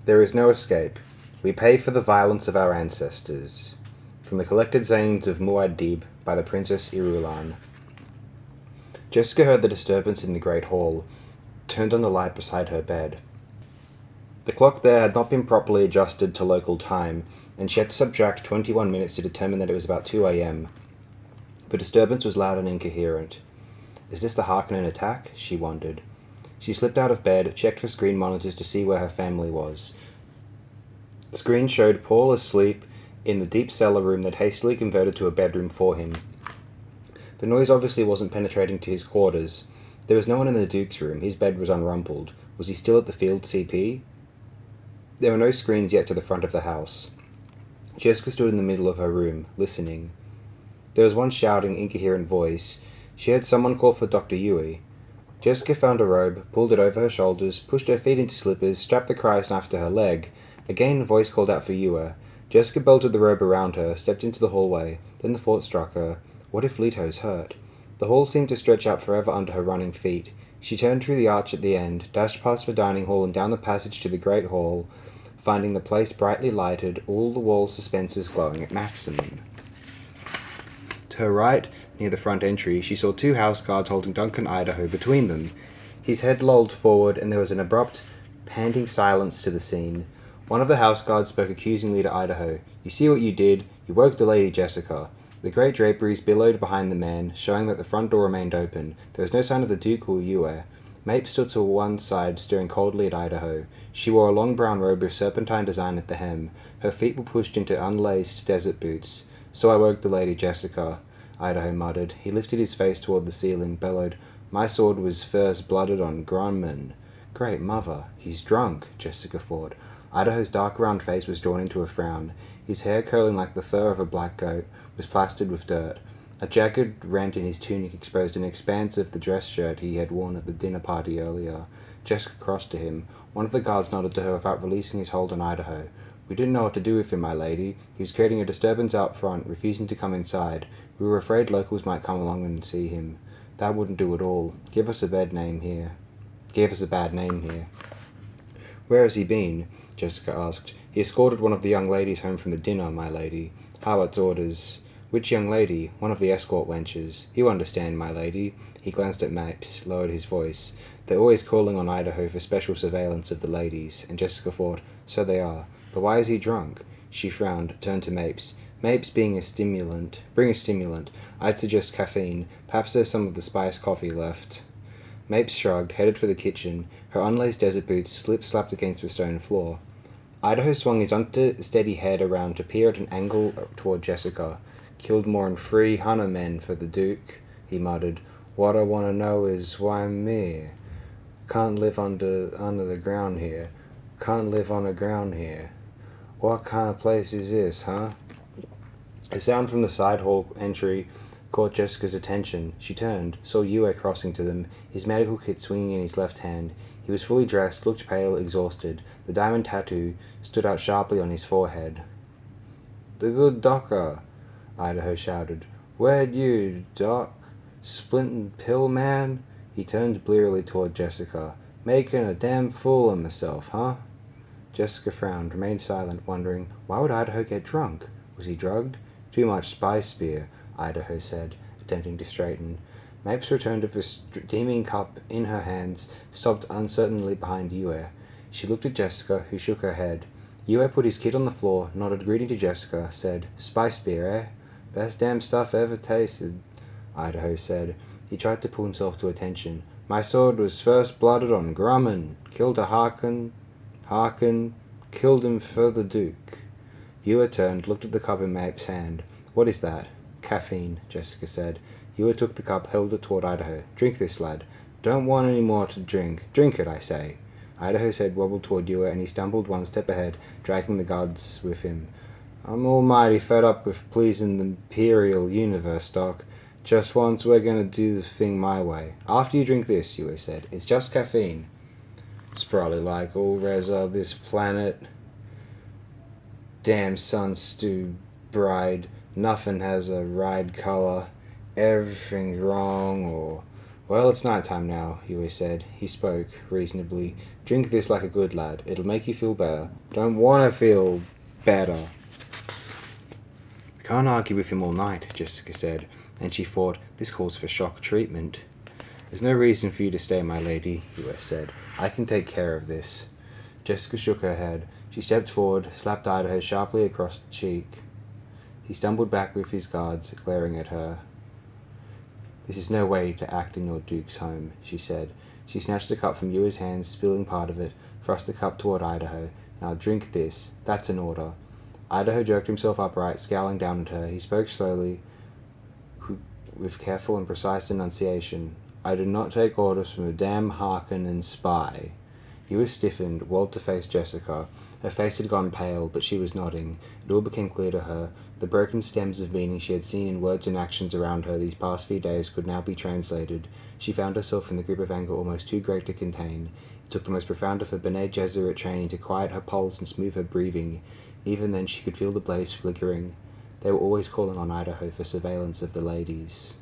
There is no escape. We pay for the violence of our ancestors. From the collected sayings of Muad'Dib by the Princess Irulan. Jessica heard the disturbance in the great hall, turned on the light beside her bed. The clock there had not been properly adjusted to local time, and she had to subtract 21 minutes to determine that it was about 2 a.m. The disturbance was loud and incoherent. Is this the Harkonnen attack? She wondered. She slipped out of bed, checked for screen monitors to see where her family was. The screen showed Paul asleep in the deep cellar room that hastily converted to a bedroom for him. The noise obviously wasn't penetrating to his quarters. There was no one in the Duke's room. His bed was unrumpled. Was he still at the field CP? There were no screens yet to the front of the house. Jessica stood in the middle of her room, listening. There was one shouting, incoherent voice. She heard someone call for Dr. Yui. Jessica found a robe, pulled it over her shoulders, pushed her feet into slippers, strapped the cryos knife to her leg. Again a voice called out for Yue. Jessica belted the robe around her, stepped into the hallway. Then the thought struck her. What if Leto's hurt? The hall seemed to stretch out forever under her running feet. She turned through the arch at the end, dashed past the dining hall and down the passage to the great hall, finding the place brightly lighted, all the wall suspensors glowing at maximum. To her right, near the front entry, she saw two house guards holding Duncan Idaho between them. His head lolled forward, and there was an abrupt, panting silence to the scene. One of the house guards spoke accusingly to Idaho. You see what you did? You woke the Lady Jessica. The great draperies billowed behind the man, showing that the front door remained open. There was no sign of the Duke or Yue. Mapes stood to one side, staring coldly at Idaho. She wore a long brown robe with serpentine design at the hem. Her feet were pushed into unlaced desert boots. So I woke the Lady Jessica, Idaho muttered. He lifted his face toward the ceiling, bellowed, My sword was first blooded on Grumman. Great mother, he's drunk, Jessica thought. Idaho's dark round face was drawn into a frown. His hair, curling like the fur of a black goat, was plastered with dirt. A jagged rent in his tunic exposed an expanse of the dress shirt he had worn at the dinner party earlier. Jessica crossed to him. One of the guards nodded to her without releasing his hold on Idaho. We didn't know what to do with him, my lady. He was creating a disturbance out front, refusing to come inside. We were afraid locals might come along and see him. That wouldn't do at all. Give us a bad name here. Where has he been? Jessica asked. He escorted one of the young ladies home from the dinner, my lady. Howard's orders. Which young lady? One of the escort wenches. You understand, my lady. He glanced at Mapes, lowered his voice. They're always calling on Idaho for special surveillance of the ladies, and Jessica thought, so they are. But why is he drunk? She frowned, turned to Mapes. Mapes bring a stimulant. I'd suggest caffeine. Perhaps there's some of the spiced coffee left. Mapes shrugged, headed for the kitchen. Her unlaced desert boots slapped against the stone floor. Idaho swung his unsteady head around to peer at an angle toward Jessica. Killed more'n 300 men for the Duke, he muttered. What I want to know is why me? Can't live under the ground here. Can't live on the ground here. What kind of place is this, huh? A sound from the side hall entry caught Jessica's attention. She turned, saw Yue crossing to them, his medical kit swinging in his left hand. He was fully dressed, looked pale, exhausted. The diamond tattoo stood out sharply on his forehead. The good doctor, Idaho shouted. Where'd you, Doc? Splintin' pill man? He turned blearily toward Jessica. Making a damn fool of myself, huh? Jessica frowned, remained silent, wondering, why would Idaho get drunk? Was he drugged? Too much spice beer, Idaho said, attempting to straighten. Mapes returned with a steaming cup in her hands, stopped uncertainly behind Yue. She looked at Jessica, who shook her head. Yue put his kit on the floor, nodded greeting to Jessica, said, Spice beer, eh? Best damn stuff ever tasted, Idaho said. He tried to pull himself to attention. My sword was first blooded on Grumman. Killed a Harkin, killed him for the Duke. Yue turned, looked at the cup in Mapes' hand. What is that? Caffeine, Jessica said. Yue took the cup, held it toward Idaho. Drink this, lad. Don't want any more to drink. Drink it, I say. Idaho's head wobbled toward Yue, and he stumbled one step ahead, dragging the guards with him. I'm almighty fed up with pleasing the Imperial Universe, Doc. Just once we're gonna do the thing my way. After you drink this, Yue said. It's just caffeine. It's probably like all Reza this planet. Damn sun-stewed bride. Nothing has a ride color. Everything's wrong, or Well, it's night time now, Yue said. He spoke reasonably. Drink this like a good lad. It'll make you feel better. Don't want to feel better. I can't argue with him all night, Jessica said, and she thought, this calls for shock treatment. There's no reason for you to stay, my lady, Yue said. I can take care of this. Jessica shook her head. She stepped forward, slapped Idaho sharply across the cheek. He stumbled back with his guards, glaring at her. This is no way to act in your duke's home, she said. She snatched a cup from Yue's hands, spilling part of it, thrust the cup toward Idaho. Now drink this. That's an order. Idaho jerked himself upright, scowling down at her. He spoke slowly, with careful and precise enunciation. I do not take orders from a damn Harkonnen spy. Yue stiffened, whirled to face Jessica. Her face had gone pale, but she was nodding. It all became clear to her. The broken stems of meaning she had seen in words and actions around her these past few days could now be translated. She found herself in the grip of anger almost too great to contain. It took the most profound of her Bene Gesserit training to quiet her pulse and smooth her breathing. Even then she could feel the blaze flickering. They were always calling on Idaho for surveillance of the ladies.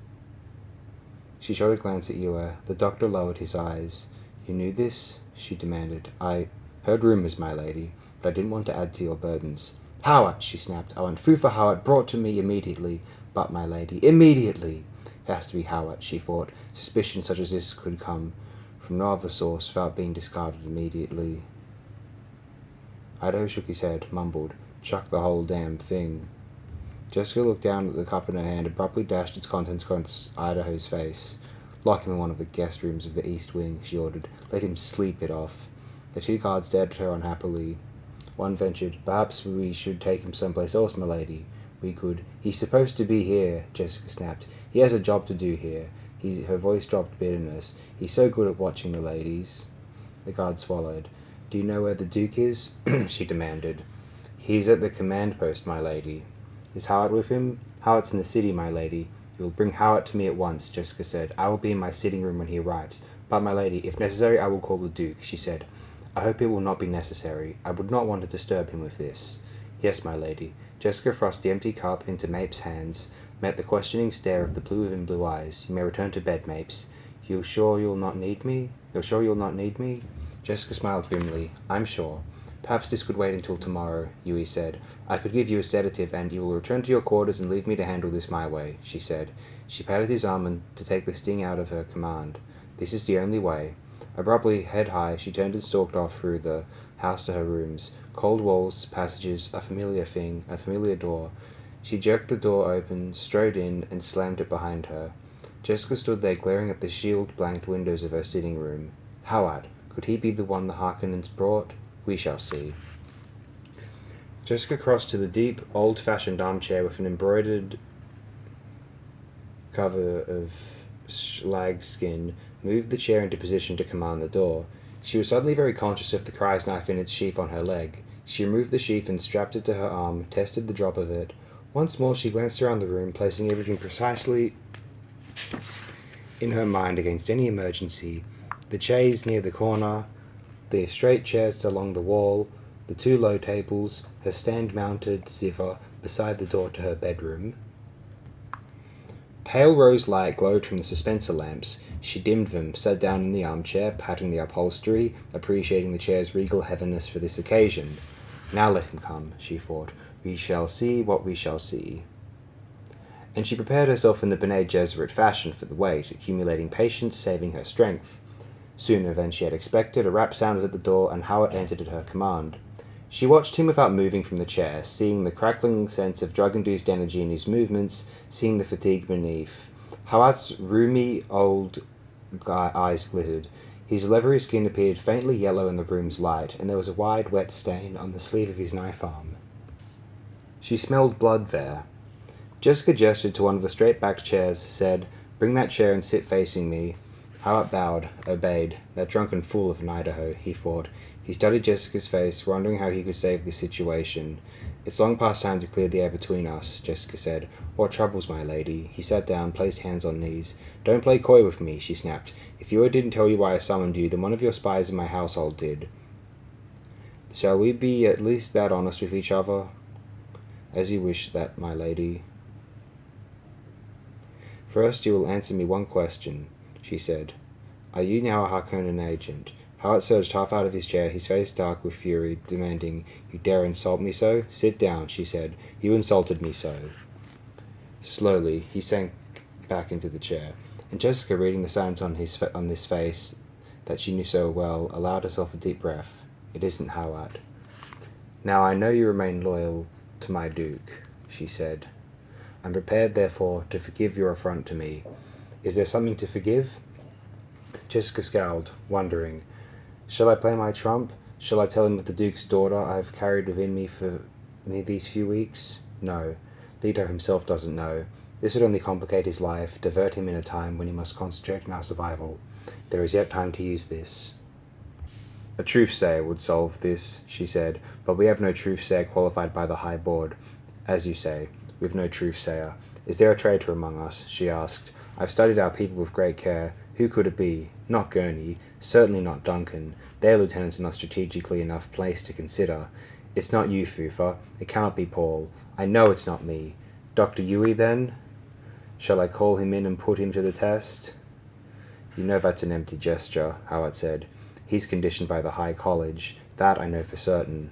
She shot a glance at Yue. The doctor lowered his eyes. You knew this? She demanded. I heard rumors, my lady, but I didn't want to add to your burdens. Howard, she snapped. I want food for Howard brought to me immediately. But, my lady, immediately! It has to be Howard, she thought. Suspicion such as this could come from no other source without being discarded immediately. Idaho shook his head, mumbled, chuck the whole damn thing. Jessica looked down at the cup in her hand, abruptly dashed its contents across Idaho's face. Lock him in one of the guest rooms of the East Wing, she ordered. Let him sleep it off. The two guards stared at her unhappily. One ventured, perhaps we should take him someplace else, my lady. We could. He's supposed to be here, Jessica snapped. He has a job to do here. Her voice dropped bitterness. He's so good at watching the ladies. The guard swallowed. Do you know where the Duke is? She demanded. He's at the command post, my lady. Is Howard with him? Howard's in the city, my lady. You will bring Howard to me at once, Jessica said. I will be in my sitting room when he arrives. But, my lady, if necessary, I will call the Duke, she said. I hope it will not be necessary. I would not want to disturb him with this. Yes, my lady. Jessica thrust the empty cup into Mapes' hands, met the questioning stare of the blue within blue eyes. You may return to bed, Mapes. You're sure you'll not need me? You're sure you'll not need me? Jessica smiled grimly. I'm sure. Perhaps this could wait until tomorrow, Yue said. I could give you a sedative, and you will return to your quarters and leave me to handle this my way, she said. She patted his arm and to take the sting out of her command. This is the only way. Abruptly, head high, she turned and stalked off through the house to her rooms. Cold walls, passages, a familiar thing, a familiar door. She jerked the door open, strode in, and slammed it behind her. Jessica stood there glaring at the shield-blanked windows of her sitting room. Howard, could he be the one the Harkonnens brought? We shall see. Jessica crossed to the deep, old-fashioned armchair with an embroidered cover of slag skin, moved the chair into position to command the door. She was suddenly very conscious of the Cry's knife in its sheath on her leg. She removed the sheath and strapped it to her arm, tested the drop of it. Once more she glanced around the room, placing everything precisely in her mind against any emergency. The chaise near the corner, the straight chairs along the wall, the two low tables, her stand-mounted zither beside the door to her bedroom. Pale rose light glowed from the dispenser lamps. She dimmed them, sat down in the armchair, patting the upholstery, appreciating the chair's regal heaviness for this occasion. Now let him come, she thought. We shall see what we shall see. And she prepared herself in the Bene Gesserit fashion for the wait, accumulating patience, saving her strength. Sooner than she had expected, a rap sounded at the door, and Howard entered at her command. She watched him without moving from the chair, seeing the crackling sense of drug-induced energy in his movements, seeing the fatigue beneath. Howard's roomy old eyes glittered. His leathery skin appeared faintly yellow in the room's light, and there was a wide, wet stain on the sleeve of his knife arm. She smelled blood there. Jessica gestured to one of the straight-backed chairs, said, Bring that chair and sit facing me. Howard bowed, obeyed. That drunken fool of an Idaho, he thought. He studied Jessica's face, wondering how he could save this situation. It's long past time to clear the air between us, Jessica said. What troubles my lady? He sat down, placed hands on knees. Don't play coy with me, she snapped. If Yue didn't tell you why I summoned you, then one of your spies in my household did. Shall we be at least that honest with each other? As you wish that, my lady. First, you will answer me one question. She she said. Are you now a Harkonnen agent? Howard surged half out of his chair, his face dark with fury, demanding, You dare insult me so? Sit down, she said. You insulted me so. Slowly, he sank back into the chair, and Jessica, reading the signs on this face that she knew so well, allowed herself a deep breath. It isn't Howard. Now I know you remain loyal to my Duke, she said. I'm prepared, therefore, to forgive your affront to me. Is there something to forgive? Jessica scowled, wondering. Shall I play my trump? Shall I tell him of the Duke's daughter I have carried within me for these few weeks? No. Leto himself doesn't know. This would only complicate his life, divert him in a time when he must concentrate on our survival. There is yet time to use this. A truthsayer would solve this, she said, but we have no truthsayer qualified by the High Board. As you say, we've no truthsayer. Is there a traitor among us? She asked. I've studied our people with great care. Who could it be? Not Gurney. Certainly not Duncan. Their lieutenants are not strategically enough placed to consider. It's not you, Fufa. It cannot be Paul. I know it's not me. Dr. Yui, then? Shall I call him in and put him to the test? You know that's an empty gesture, Howard said. He's conditioned by the High College. That I know for certain.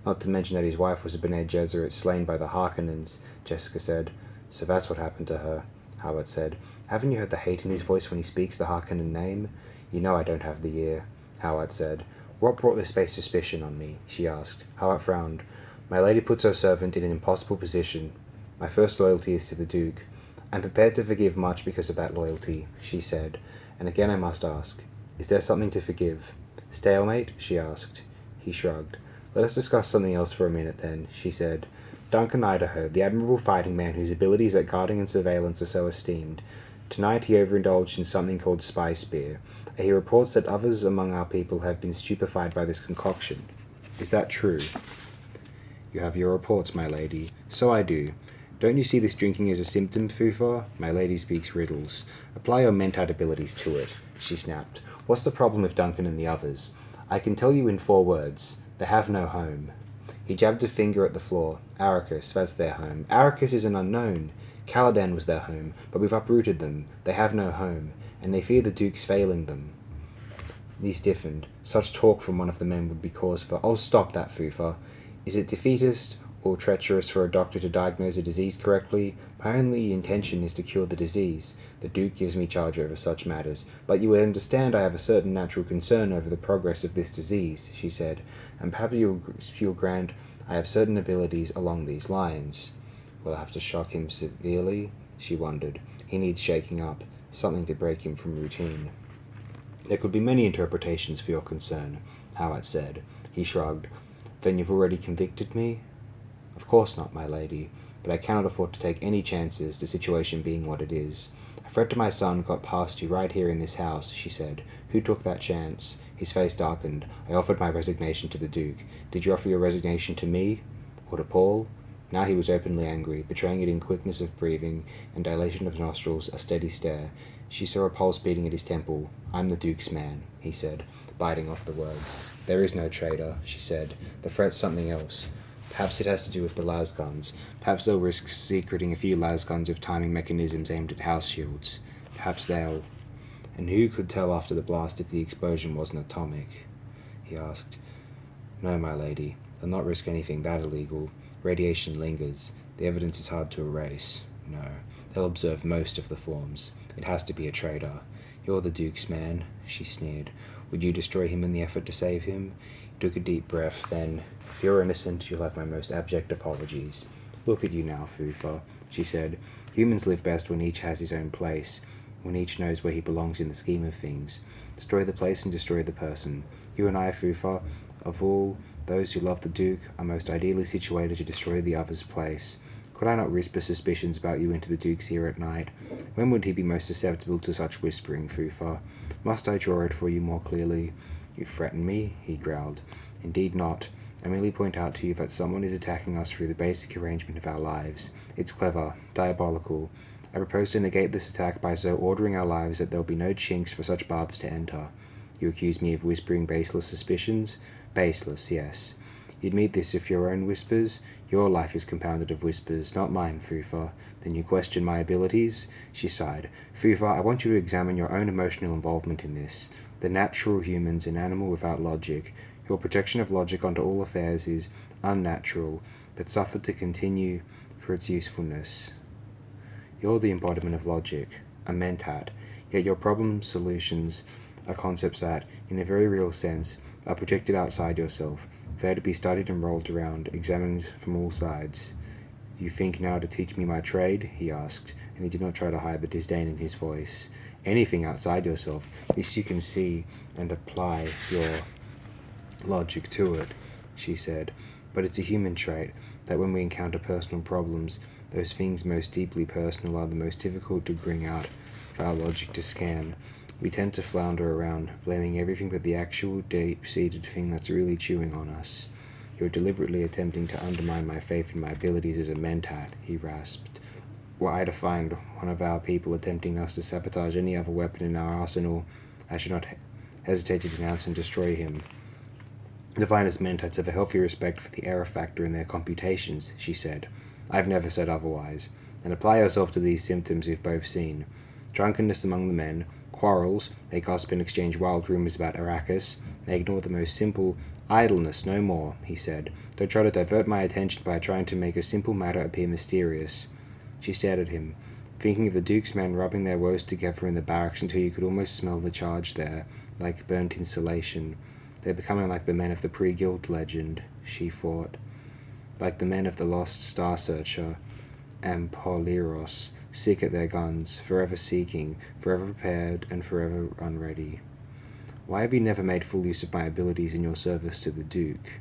Not to mention that his wife was a Bene Gesserit slain by the Harkonnens, Jessica said. So that's what happened to her, Howard said. Haven't you heard the hate in his voice when he speaks the Harkonnen name? You know I don't have the ear, Howard said. What brought this base suspicion on me? She asked. Howard frowned. My lady puts her servant in an impossible position. My first loyalty is to the Duke. I'm prepared to forgive much because of that loyalty, she said. And again I must ask, is there something to forgive? Stalemate? She asked. He shrugged. Let us discuss something else for a minute, then, she said. Duncan Idaho, the admirable fighting man whose abilities at guarding and surveillance are so esteemed. Tonight he overindulged in something called spy spear. He reports that others among our people have been stupefied by this concoction. Is that true? You have your reports, my lady. So I do. Don't you see this drinking as a symptom, Fufa? My lady speaks riddles. Apply your mentat abilities to it, she snapped. What's the problem with Duncan and the others? I can tell you in 4 words. They have no home. He jabbed a finger at the floor. Arrakis, that's their home. Arrakis is an unknown. Caladan was their home, but we've uprooted them. They have no home, and they fear the Duke's failing them. He stiffened. Such talk from one of the men would be cause for... Oh, stop that, Fufa. Is it defeatist or treacherous for a doctor to diagnose a disease correctly? My only intention is to cure the disease. The Duke gives me charge over such matters, but you will understand I have a certain natural concern over the progress of this disease, she said, and perhaps you'll grant I have certain abilities along these lines. Will I have to shock him severely? She wondered. He needs shaking up, something to break him from routine. There could be many interpretations for your concern, Howard said. He shrugged. Then you've already convicted me? Of course not, my lady, but I cannot afford to take any chances, the situation being what it is. A threat to my son got past you right here in this house, she said. Who took that chance? His face darkened. I offered my resignation to the Duke. Did you offer your resignation to me? Or to Paul? Now he was openly angry, betraying it in quickness of breathing and dilation of nostrils, a steady stare. She saw a pulse beating at his temple. I'm the Duke's man, he said, biting off the words. There is no traitor, she said. The threat's something else. Perhaps it has to do with the lasguns. Perhaps they'll risk secreting a few lasguns with timing mechanisms aimed at house shields. Perhaps they'll... And who could tell after the blast if the explosion wasn't atomic? He asked. No, my lady. They'll not risk anything that illegal. Radiation lingers. The evidence is hard to erase. No. They'll observe most of the forms. It has to be a traitor. You're the Duke's man, she sneered. Would you destroy him in the effort to save him? He took a deep breath, then, if you're innocent, you'll have my most abject apologies. Look at you now, Fufa, she said. Humans live best when each has his own place, when each knows where he belongs in the scheme of things. Destroy the place and destroy the person. You and I, Fufa, of all those who love the Duke, are most ideally situated to destroy the other's place. Could I not whisper suspicions about you into the Duke's ear at night? When would he be most susceptible to such whispering, Fufa? Must I draw it for you more clearly? You threaten me? He growled. Indeed not. I merely point out to you that someone is attacking us through the basic arrangement of our lives. It's clever, diabolical. I propose to negate this attack by so ordering our lives that there will be no chinks for such barbs to enter. You accuse me of whispering baseless suspicions? Baseless, yes. You'd meet this with your own whispers? Your life is compounded of whispers, not mine, Fufa. Then you question my abilities? She sighed. Fufa, I want you to examine your own emotional involvement in this. The natural human's an animal without logic. Your projection of logic onto all affairs is unnatural, but suffered to continue for its usefulness. You're the embodiment of logic, a mentat, yet your problem solutions are concepts that, in a very real sense, are projected outside yourself, fair to be studied and rolled around, examined from all sides. You think now to teach me my trade? He asked, and he did not try to hide the disdain in his voice. Anything outside yourself, this you can see and apply your logic to it, she said. But it's a human trait, that when we encounter personal problems, those things most deeply personal are the most difficult to bring out for our logic to scan. We tend to flounder around, blaming everything but the actual deep-seated thing that's really chewing on us. You're deliberately attempting to undermine my faith in my abilities as a mentat, he rasped. Were I to find one of our people attempting thus to sabotage any other weapon in our arsenal, I should not hesitate to denounce and destroy him. The finest mentats have a healthy respect for the error factor in their computations, she said. I've never said otherwise. And apply yourself to these symptoms we've both seen. Drunkenness among the men, quarrels, they gossip and exchange wild rumors about Arrakis, they ignore the most simple idleness, no more, he said. Don't try to divert my attention by trying to make a simple matter appear mysterious. She stared at him, thinking of the Duke's men rubbing their woes together in the barracks until you could almost smell the charge there, like burnt insulation. They're becoming like the men of the pre-guild legend, she thought. Like the men of the Lost Star Searcher and Poliros, sick at their guns, forever seeking, forever prepared, and forever unready. Why have you never made full use of my abilities in your service to the Duke?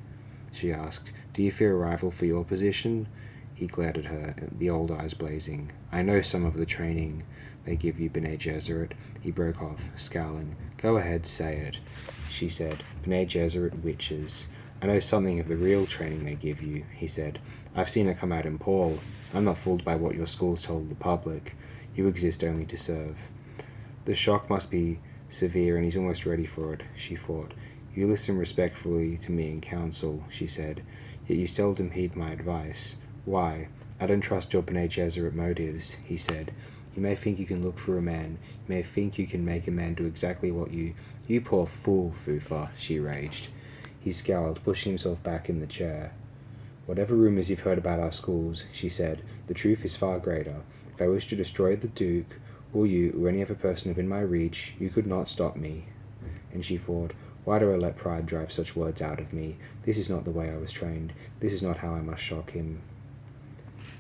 She asked. Do you fear a rival for your position? He glared at her, the old eyes blazing. I know some of the training they give you, Bene Gesserit. He broke off, scowling. Go ahead, say it, she said. Bene Gesserit witches. I know something of the real training they give you, he said. I've seen it come out in Paul. I'm not fooled by what your schools tell the public. You exist only to serve. The shock must be severe, and he's almost ready for it, she thought. You listen respectfully to me in counsel, she said, yet you seldom heed my advice. Why? I don't trust your Bene Gesserit motives, he said. You may think you can look for a man. You may think you can make a man do exactly what you... You poor fool, Fufa, she raged. He scowled, pushing himself back in the chair. Whatever rumors you've heard about our schools, she said, the truth is far greater. If I wish to destroy the Duke, or you, or any other person within my reach, you could not stop me. And she thought, why do I let pride drive such words out of me? This is not the way I was trained. This is not how I must shock him.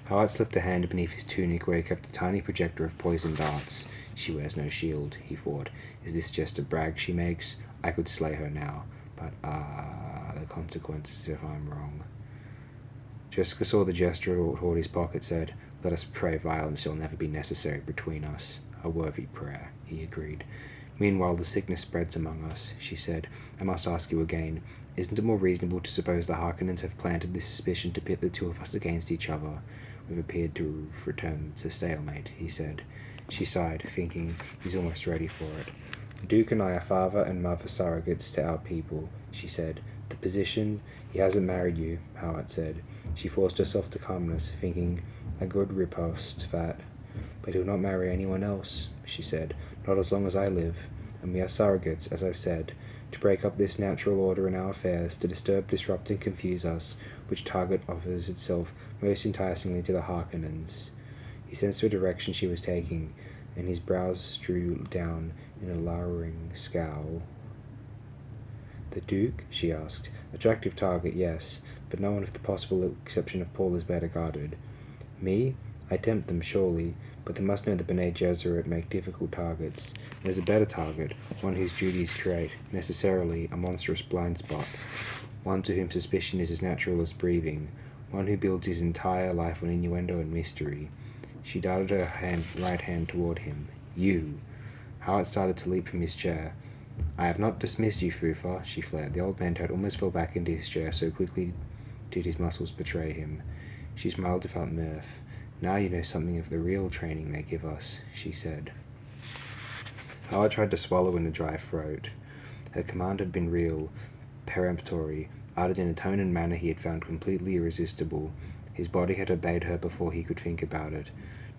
Howard slipped a hand beneath his tunic where he kept a tiny projector of poisoned darts. She wears no shield, he thought. Is this just a brag she makes? I could slay her now. But, the consequences if I'm wrong. Jessica saw the gesture toward his pocket, said, Let us pray violence shall never be necessary between us. A worthy prayer, he agreed. Meanwhile, the sickness spreads among us, she said. I must ask you again, isn't it more reasonable to suppose the Harkonnens have planted this suspicion to pit the two of us against each other? We've appeared to return to stalemate, he said. She sighed, thinking he's almost ready for it. The Duke and I are father and mother surrogates to our people, she said. The position, he hasn't married you, Howard said. She forced herself to calmness, thinking, a good riposte, that. But he'll not marry anyone else, she said, not as long as I live. And we are surrogates, as I've said, to break up this natural order in our affairs, to disturb, disrupt, and confuse us, which target offers itself most enticingly to the Harkonnens. He sensed the direction she was taking, and his brows drew down in a lowering scowl. The Duke? She asked. Attractive target, yes, but no one with the possible exception of Paul is better guarded. Me? I tempt them, surely, but they must know the Bene Gesserit make difficult targets. There's a better target, one whose duties create, necessarily, a monstrous blind spot, one to whom suspicion is as natural as breathing, one who builds his entire life on innuendo and mystery. She darted her right hand toward him. You! Howard started to leap from his chair. I have not dismissed you, Fufa, she flared. The old man had almost fell back into his chair, so quickly did his muscles betray him. She smiled without mirth. Now you know something of the real training they give us, she said. Howard tried to swallow in a dry throat. Her command had been real, peremptory, uttered in a tone and manner he had found completely irresistible. His body had obeyed her before he could think about it.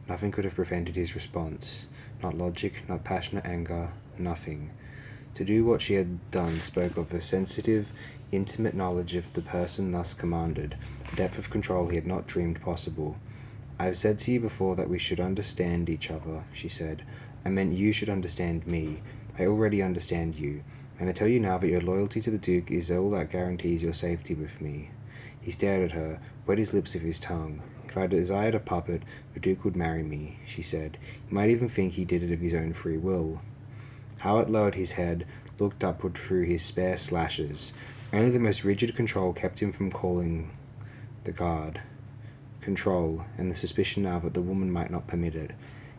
Nothing could have prevented his response. Not logic, not passionate anger, nothing. To do what she had done spoke of a sensitive, intimate knowledge of the person thus commanded, a depth of control he had not dreamed possible. "I have said to you before that we should understand each other," she said. "I meant you should understand me. I already understand you, and I tell you now that your loyalty to the Duke is all that guarantees your safety with me." He stared at her, wet his lips with his tongue. "If I desired a puppet, the Duke would marry me," she said. "You might even think he did it of his own free will." Howard lowered his head, looked upward through his spare lashes. Only the most rigid control kept him from calling the guard. Control, and the suspicion now that the woman might not permit it.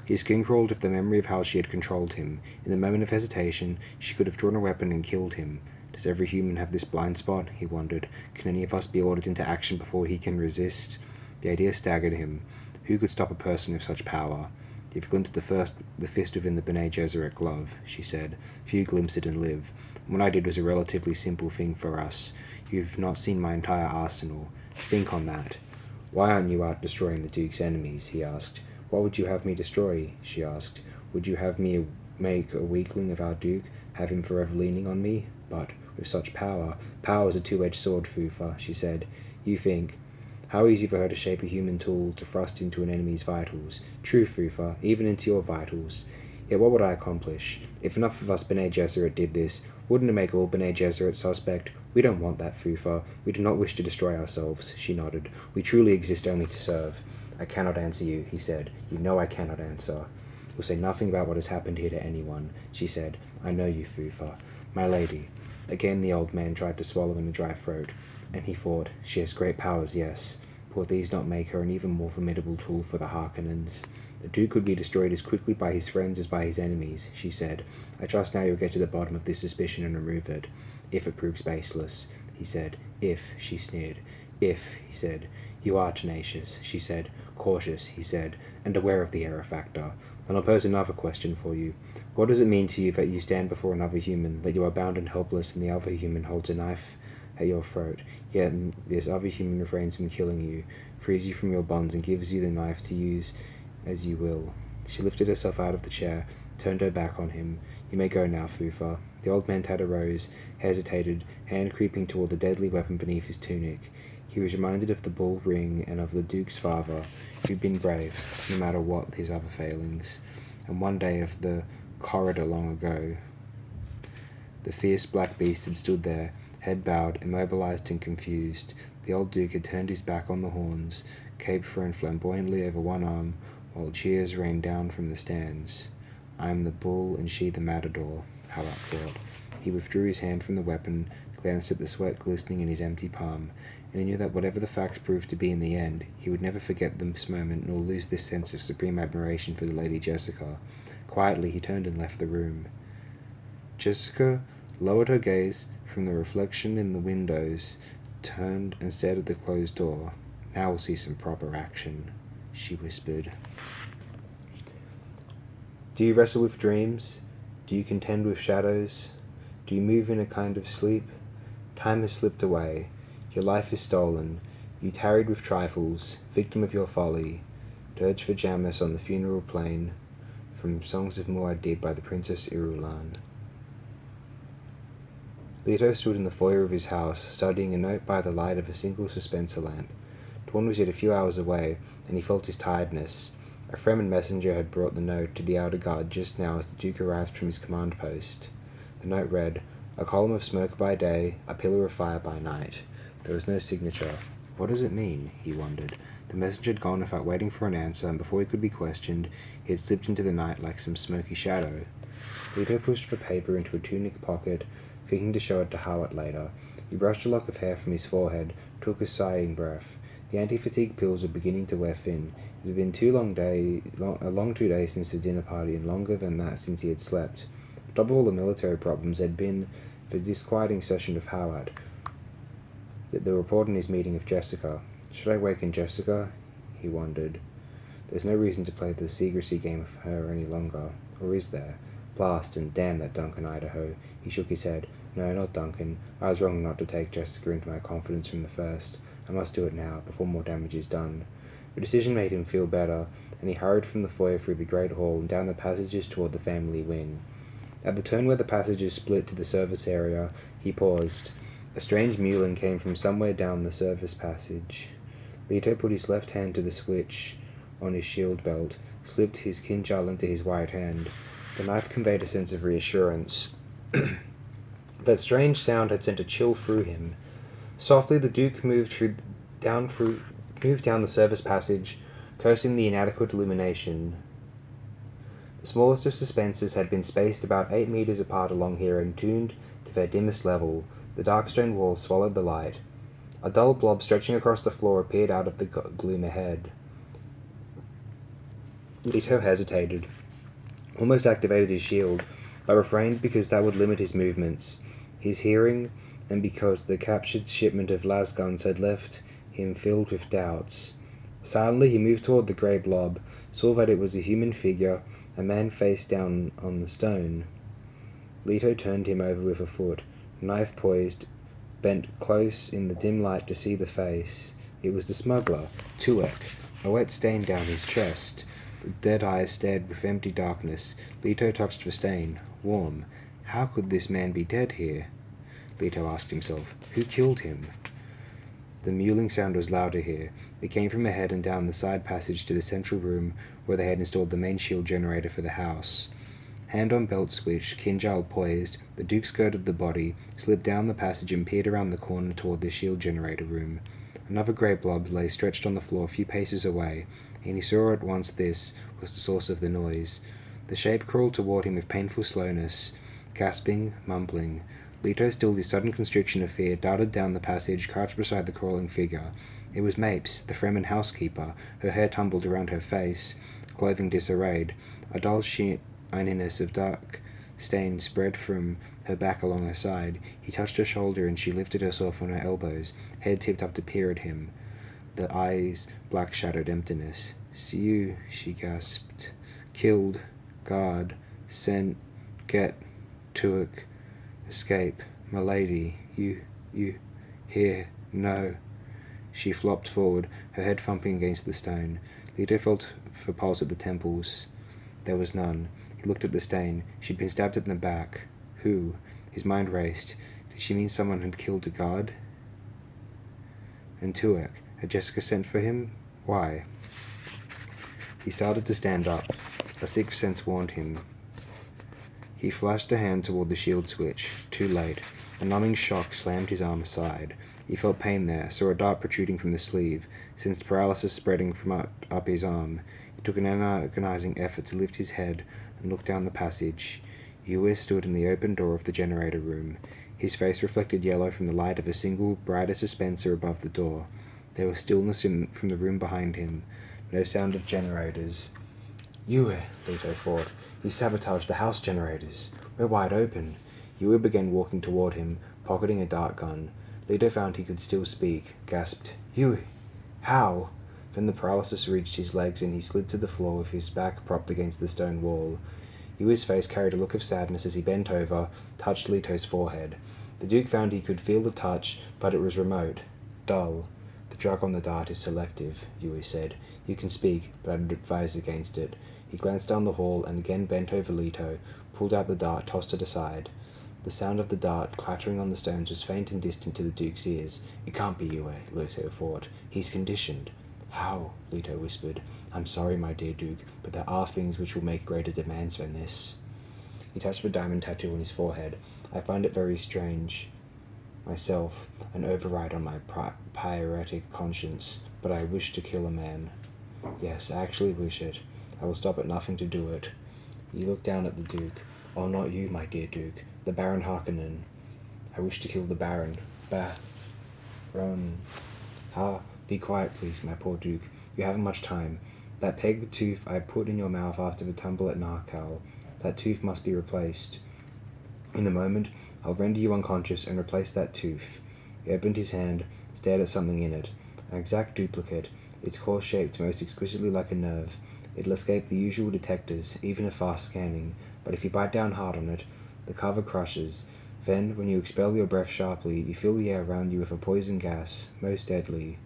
His skin crawled with the memory of how she had controlled him. In the moment of hesitation, she could have drawn a weapon and killed him. Does every human have this blind spot? He wondered. Can any of us be ordered into action before he can resist? The idea staggered him. Who could stop a person with such power? "You've glimpsed the fist within the Bene Gesserit glove," she said. "Few glimpse it and live. What I did was a relatively simple thing for us. You've not seen my entire arsenal. Think on that." "Why aren't you out destroying the Duke's enemies?" he asked. "What would you have me destroy?" she asked. "Would you have me make a weakling of our Duke, have him forever leaning on me? But with such power is a two-edged sword, Fufa," she said. "You think, how easy for her to shape a human tool to thrust into an enemy's vitals. True, Fufa, even into your vitals. Yet what would I accomplish? If enough of us Bene Gesserit did this, wouldn't it make all Bene Gesserit suspect? We don't want that, Fufa. We do not wish to destroy ourselves," she nodded. "We truly exist only to serve." "I cannot answer you," he said. "You know I cannot answer." "We'll say nothing about what has happened here to anyone," she said. "I know you, Fufa." "My lady." Again the old man tried to swallow in a dry throat, and he thought, "She has great powers, yes. But would these not make her an even more formidable tool for the Harkonnens?" "The Duke would be destroyed as quickly by his friends as by his enemies," she said. "I trust now you'll get to the bottom of this suspicion and remove it. If it proves baseless," he said. "If," she sneered. "If," he said. "You are tenacious," she said. "Cautious," he said, "and aware of the error factor. Then I'll pose another question for you. What does it mean to you that you stand before another human, that you are bound and helpless, and the other human holds a knife at your throat, yet this other human refrains from killing you, frees you from your bonds, and gives you the knife to use as you will?" She lifted herself out of the chair, turned her back on him. "You may go now, Fufa." The old man Tad arose, hesitated, hand creeping toward the deadly weapon beneath his tunic. He was reminded of the bull ring and of the Duke's father, who'd been brave, no matter what his other failings, and one day of the corridor long ago. The fierce black beast had stood there, head bowed, immobilized and confused. The old Duke had turned his back on the horns, cape thrown flamboyantly over one arm, while cheers rained down from the stands. "I am the bull and she the matador," Howard thought. He withdrew his hand from the weapon, glanced at the sweat glistening in his empty palm, and he knew that whatever the facts proved to be in the end, he would never forget this moment nor lose this sense of supreme admiration for the Lady Jessica. Quietly he turned and left the room. Jessica lowered her gaze from the reflection in the windows, turned and stared at the closed door. "Now we'll see some proper action," she whispered. Do you wrestle with dreams? Do you contend with shadows? Do you move in a kind of sleep? Time has slipped away. Your life is stolen. You tarried with trifles, victim of your folly. Dirge for Jamis on the funeral plain. From Songs of Muad'Dib by the Princess Irulan. Leto stood in the foyer of his house, studying a note by the light of a single dispenser lamp. Dawn was yet a few hours away, and he felt his tiredness. A Fremen messenger had brought the note to the outer guard just now as the Duke arrived from his command post. The note read, "A column of smoke by day, a pillar of fire by night." There was no signature. What does it mean? He wondered. The messenger had gone without waiting for an answer, and before he could be questioned, he had slipped into the night like some smoky shadow. Leto pushed the paper into a tunic pocket, thinking to show it to Howard later. He brushed a lock of hair from his forehead, took a sighing breath. The anti-fatigue pills were beginning to wear thin. It had been a long 2 days since the dinner party, and longer than that since he had slept. On top of all the military problems, had been the disquieting session of Howard, the report in his meeting of Jessica. Should I waken Jessica? He wondered. There's no reason to play the secrecy game with her any longer. Or is there? Blast and damn that Duncan Idaho. He shook his head. No, not Duncan. I was wrong not to take Jessica into my confidence from the first. I must do it now, before more damage is done. The decision made him feel better, and he hurried from the foyer through the great hall and down the passages toward the family wing. At the turn where the passages split to the service area, he paused. A strange mewling came from somewhere down the service passage. Leto put his left hand to the switch on his shield belt, slipped his kinjal into his right hand. The knife conveyed a sense of reassurance. That strange sound had sent a chill through him. Softly the Duke moved down the service passage, cursing the inadequate illumination. The smallest of suspensors had been spaced about 8 meters apart along here and tuned to their dimmest level. The dark stone wall swallowed the light. A dull blob stretching across the floor appeared out of the gloom ahead. Leto hesitated, almost activated his shield, but refrained because that would limit his movements, his hearing, and because the captured shipment of lasguns had left him filled with doubts. Silently he moved toward the grey blob, saw that it was a human figure, a man face down on the stone. Leto turned him over with a foot, knife poised, bent close in the dim light to see the face. It was the smuggler, Tuek, a wet stain down his chest. The dead eyes stared with empty darkness. Leto touched the stain. Warm. How could this man be dead here? Leto asked himself. Who killed him? The mewling sound was louder here. It came from ahead and down the side passage to the central room where they had installed the main shield generator for the house. Hand on belt switch, kinjal poised, the Duke skirted the body, slipped down the passage and peered around the corner toward the shield generator room. Another grey blob lay stretched on the floor a few paces away, and he saw at once this was the source of the noise. The shape crawled toward him with painful slowness, gasping, mumbling. Leto stilled his sudden constriction of fear, darted down the passage, crouched beside the crawling figure. It was Mapes, the Fremen housekeeper, her hair tumbled around her face, clothing disarrayed. A dull shininess of dark stain spread from her back along her side. He touched her shoulder and she lifted herself on her elbows, head tipped up to peer at him. The eyes black-shadowed emptiness. "See you," she gasped. "Killed. Guard. Sent. Get. Tuek. Escape. My lady. You. Here. No." She flopped forward, her head thumping against the stone. Leto felt for pulse at the temples. There was none. He looked at the stain. She'd been stabbed in the back. Who? His mind raced. Did she mean someone had killed a guard? And Tuek? Had Jessica sent for him? Why? He started to stand up. A sixth sense warned him. He flashed a hand toward the shield switch. Too late. A numbing shock slammed his arm aside. He felt pain there, saw a dart protruding from the sleeve, sensed paralysis spreading from up his arm. He took an agonizing effort to lift his head and look down the passage. Yue stood in the open door of the generator room. His face reflected yellow from the light of a single, brighter dispenser above the door. There was stillness from the room behind him. No sound of generators. Yue, Leto thought. He sabotaged the house generators. We're wide open. Yue began walking toward him, pocketing a dart gun. Leto found he could still speak, gasped, Yue! How? Then the paralysis reached his legs and he slid to the floor with his back propped against the stone wall. Yue's face carried a look of sadness as he bent over, touched Leto's forehead. The Duke found he could feel the touch, but it was remote, dull. The drug on the dart is selective, Yue said. You can speak, but I'd advise against it. He glanced down the hall and again bent over Leto, pulled out the dart, tossed it aside. The sound of the dart clattering on the stones was faint and distant to the Duke's ears. It can't be Yue, Leto thought. He's conditioned. How? Leto whispered. I'm sorry, my dear Duke, but there are things which will make greater demands than this. He touched the diamond tattoo on his forehead. I find it very strange. Myself, an override on my piratic conscience, but I wish to kill a man. Yes, I actually wish it. I will stop at nothing to do it. He looked down at the Duke. Oh, not you, my dear Duke. The Baron Harkonnen. I wish to kill the Baron. Baron. Be quiet, please, my poor Duke. You haven't much time. That pegged tooth I put in your mouth after the tumble at Narkal. That tooth must be replaced. In a moment, I'll render you unconscious and replace that tooth. He opened his hand, stared at something in it. An exact duplicate, its core shaped most exquisitely like a nerve. It'll escape the usual detectors, even a fast scanning, but if you bite down hard on it, the cover crushes. Then, when you expel your breath sharply, you fill the air around you with a poison gas, most deadly.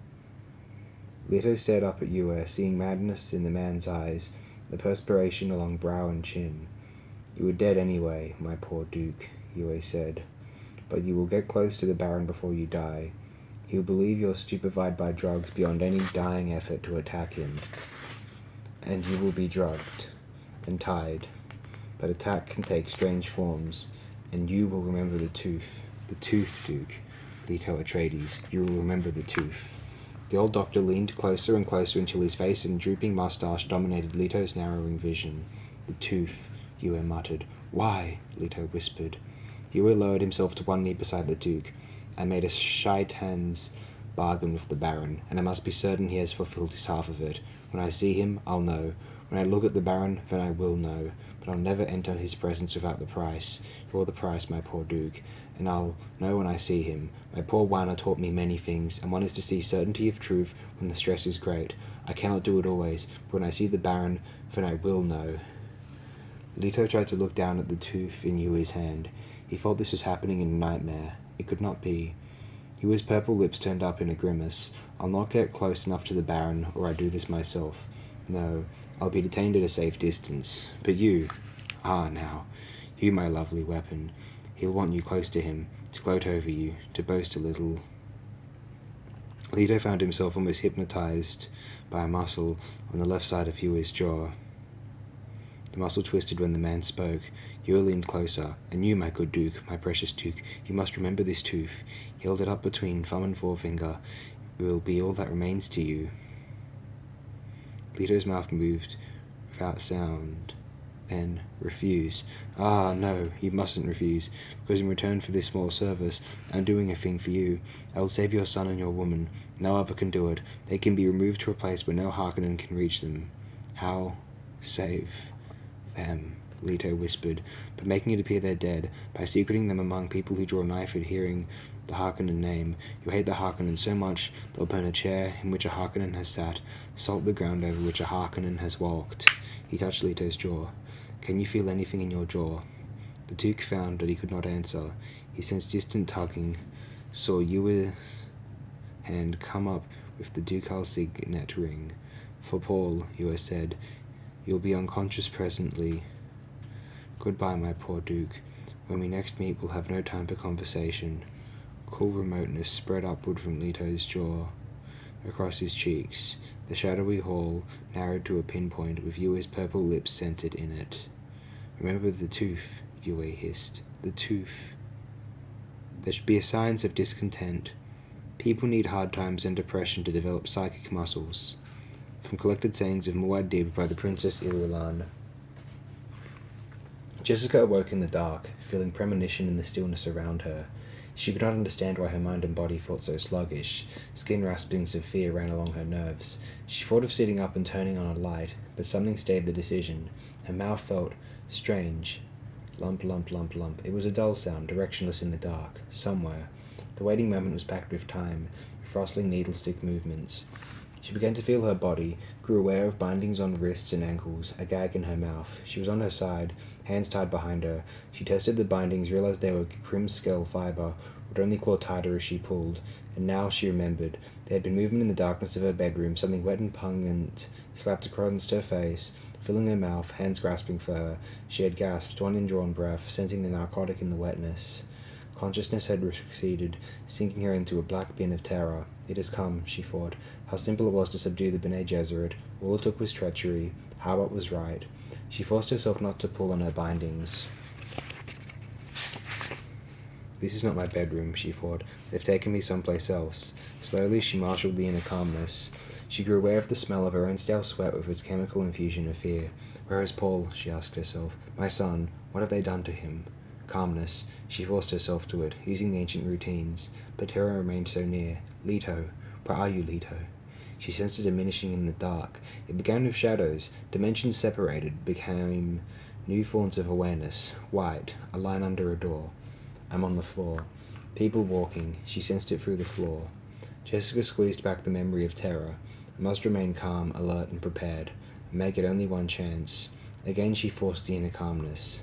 Leto stared up at Yue, seeing madness in the man's eyes, the perspiration along brow and chin. You were dead anyway, my poor Duke, Yue said. But you will get close to the Baron before you die. He will believe you're stupefied by drugs beyond any dying effort to attack him. And you will be drugged and tied. But attack can take strange forms, and you will remember the tooth. The tooth, Duke, Leto Atreides. You will remember the tooth. The old doctor leaned closer and closer until his face and drooping mustache dominated Leto's narrowing vision. The tooth, Yue muttered. Why? Leto whispered. Yue lowered himself to one knee beside the Duke. I made a shaitan's bargain with the Baron, and I must be certain he has fulfilled his half of it. When I see him, I'll know. When I look at the Baron, then I will know. But I'll never enter his presence without the price. You're the price, my poor Duke. And I'll know when I see him. My poor Wana taught me many things, and one is to see certainty of truth when the stress is great. I cannot do it always, but when I see the Baron, then I will know. Leto tried to look down at the tooth in Yue's hand. He thought this was happening in a nightmare. It could not be. Yue's purple lips turned up in a grimace. I'll not get close enough to the Baron, or I do this myself. No, I'll be detained at a safe distance. But you... now. You, my lovely weapon. He'll want you close to him, to gloat over you, to boast a little. Leto found himself almost hypnotized by a muscle on the left side of Yue's jaw. The muscle twisted when the man spoke. Yue leaned closer. And you, my good Duke, my precious Duke, you must remember this tooth. He held it up between thumb and forefinger. It will be all that remains to you. Leto's mouth moved without sound. Then, refuse. No, you mustn't refuse, because in return for this small service, I'm doing a thing for you. I will save your son and your woman. No other can do it. They can be removed to a place where no Harkonnen can reach them. How? Save them, Leto whispered, but making it appear they're dead, by secreting them among people who draw knife at hearing the Harkonnen name. You hate the Harkonnen so much, they'll burn a chair in which a Harkonnen has sat, salt the ground over which a Harkonnen has walked. He touched Leto's jaw. Can you feel anything in your jaw? The Duke found that he could not answer. He sensed distant tugging, saw Yue's hand come up with the ducal signet ring. For Paul, Yue said, you'll be unconscious presently. Goodbye, my poor Duke. When we next meet, we'll have no time for conversation. Cool remoteness spread upward from Leto's jaw, across his cheeks. The shadowy hall narrowed to a pinpoint, with Yue's purple lips centered in it. Remember the tooth, Yue hissed. The tooth. There should be signs of discontent. People need hard times and depression to develop psychic muscles. From Collected Sayings of Muad'Dib by the Princess Irulan. Jessica awoke in the dark, feeling premonition in the stillness around her. She could not understand why her mind and body felt so sluggish. Skin raspings of fear ran along her nerves. She thought of sitting up and turning on a light, but something stayed the decision. Her mouth felt strange. Lump, lump, lump, lump. It was a dull sound, directionless in the dark. Somewhere. The waiting moment was packed with time, with rustling needlestick movements. She began to feel her body, grew aware of bindings on wrists and ankles, a gag in her mouth. She was on her side, hands tied behind her. She tested the bindings, realized they were crimscale fiber, would only claw tighter as she pulled. And now she remembered. There had been movement in the darkness of her bedroom, something wet and pungent slapped across her face, filling her mouth, hands grasping for her. She had gasped, one indrawn breath, sensing the narcotic in the wetness. Consciousness had receded, sinking her into a black bin of terror. It has come, she thought. How simple it was to subdue the Bene Gesserit. All it took was treachery. Herbert was right. She forced herself not to pull on her bindings. This is not my bedroom, she thought. They've taken me someplace else. Slowly she marshaled the inner calmness. She grew aware of the smell of her own stale sweat with its chemical infusion of fear. Where is Paul? She asked herself. My son. What have they done to him? Calmness. She forced herself to it, using the ancient routines. But terror remained so near. Leto. Where are you, Leto? She sensed it diminishing in the dark. It began with shadows. Dimensions separated, became new forms of awareness. White. A line under a door. I'm on the floor. People walking. She sensed it through the floor. Jessica squeezed back the memory of terror. I must remain calm, alert, and prepared. Make it only one chance. Again she forced the inner calmness.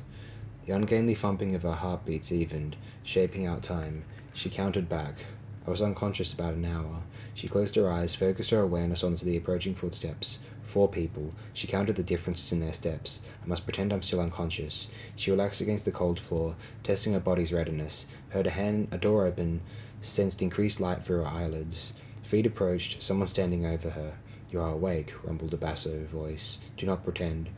The ungainly thumping of her heartbeats evened, shaping out time. She counted back. I was unconscious about an hour. She closed her eyes, focused her awareness onto the approaching footsteps. 4 people. She counted the differences in their steps. I must pretend I'm still unconscious. She relaxed against the cold floor, testing her body's readiness. Heard a door open, sensed increased light through her eyelids. Feet approached, someone standing over her. You are awake, rumbled a basso voice. Do not pretend.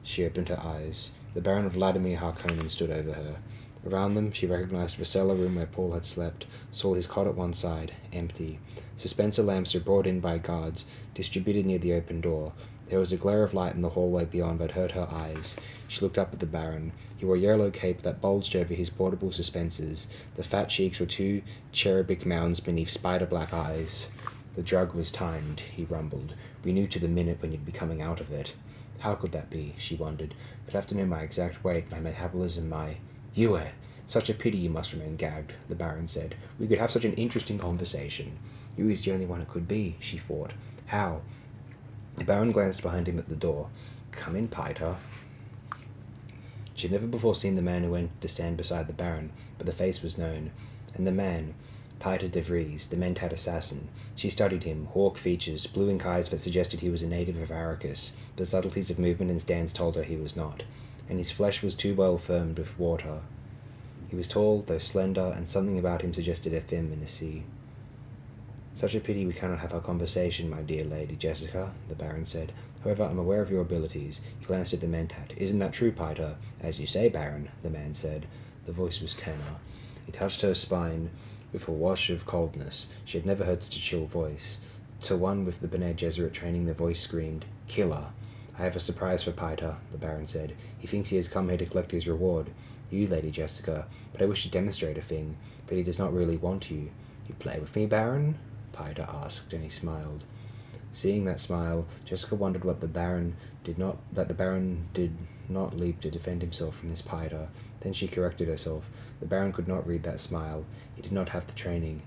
She opened her eyes. The Baron Vladimir Harkonnen stood over her. Around them, she recognized the cellar room where Paul had slept, saw his cot at one side, empty. Dispenser lamps were brought in by guards, distributed near the open door. There was a glare of light in the hallway beyond that hurt her eyes. She looked up at the Baron. He wore a yellow cape that bulged over his portable suspensors. The fat cheeks were 2 cherubic mounds beneath spider-black eyes. The drug was timed, he rumbled. We knew to the minute when you'd be coming out of it. How could that be, she wondered. I'd have to know my exact weight, my metabolism, my... Yue! Such a pity you must remain gagged, the Baron said. We could have such an interesting conversation. Yue is the only one it could be, she thought. How? The Baron glanced behind him at the door. Come in, Piter. She had never before seen the man who went to stand beside the Baron, but the face was known. And the man, Piter de Vries, the Mentat assassin. She studied him, hawk features, blue ink eyes that suggested he was a native of Arrakis. The subtleties of movement and stance told her he was not. And his flesh was too well firmed with water. He was tall, though slender, and something about him suggested effeminacy. Such a pity we cannot have our conversation, my dear Lady Jessica, the Baron said. However, I'm aware of your abilities. He glanced at the Mentat. Isn't that true, Piter? As you say, Baron, the man said. The voice was tenor. He touched her spine with a wash of coldness. She had never heard such a chill voice. To one with the Bene Gesserit training, the voice screamed, Killer! I have a surprise for Piter, the Baron said. He thinks he has come here to collect his reward. You, Lady Jessica, but I wish to demonstrate a thing, but he does not really want you. You play with me, Baron? Piter asked, and he smiled. Seeing that smile, Jessica wondered that the Baron did not leap to defend himself from this Piter. Then she corrected herself. The Baron could not read that smile. He did not have the training.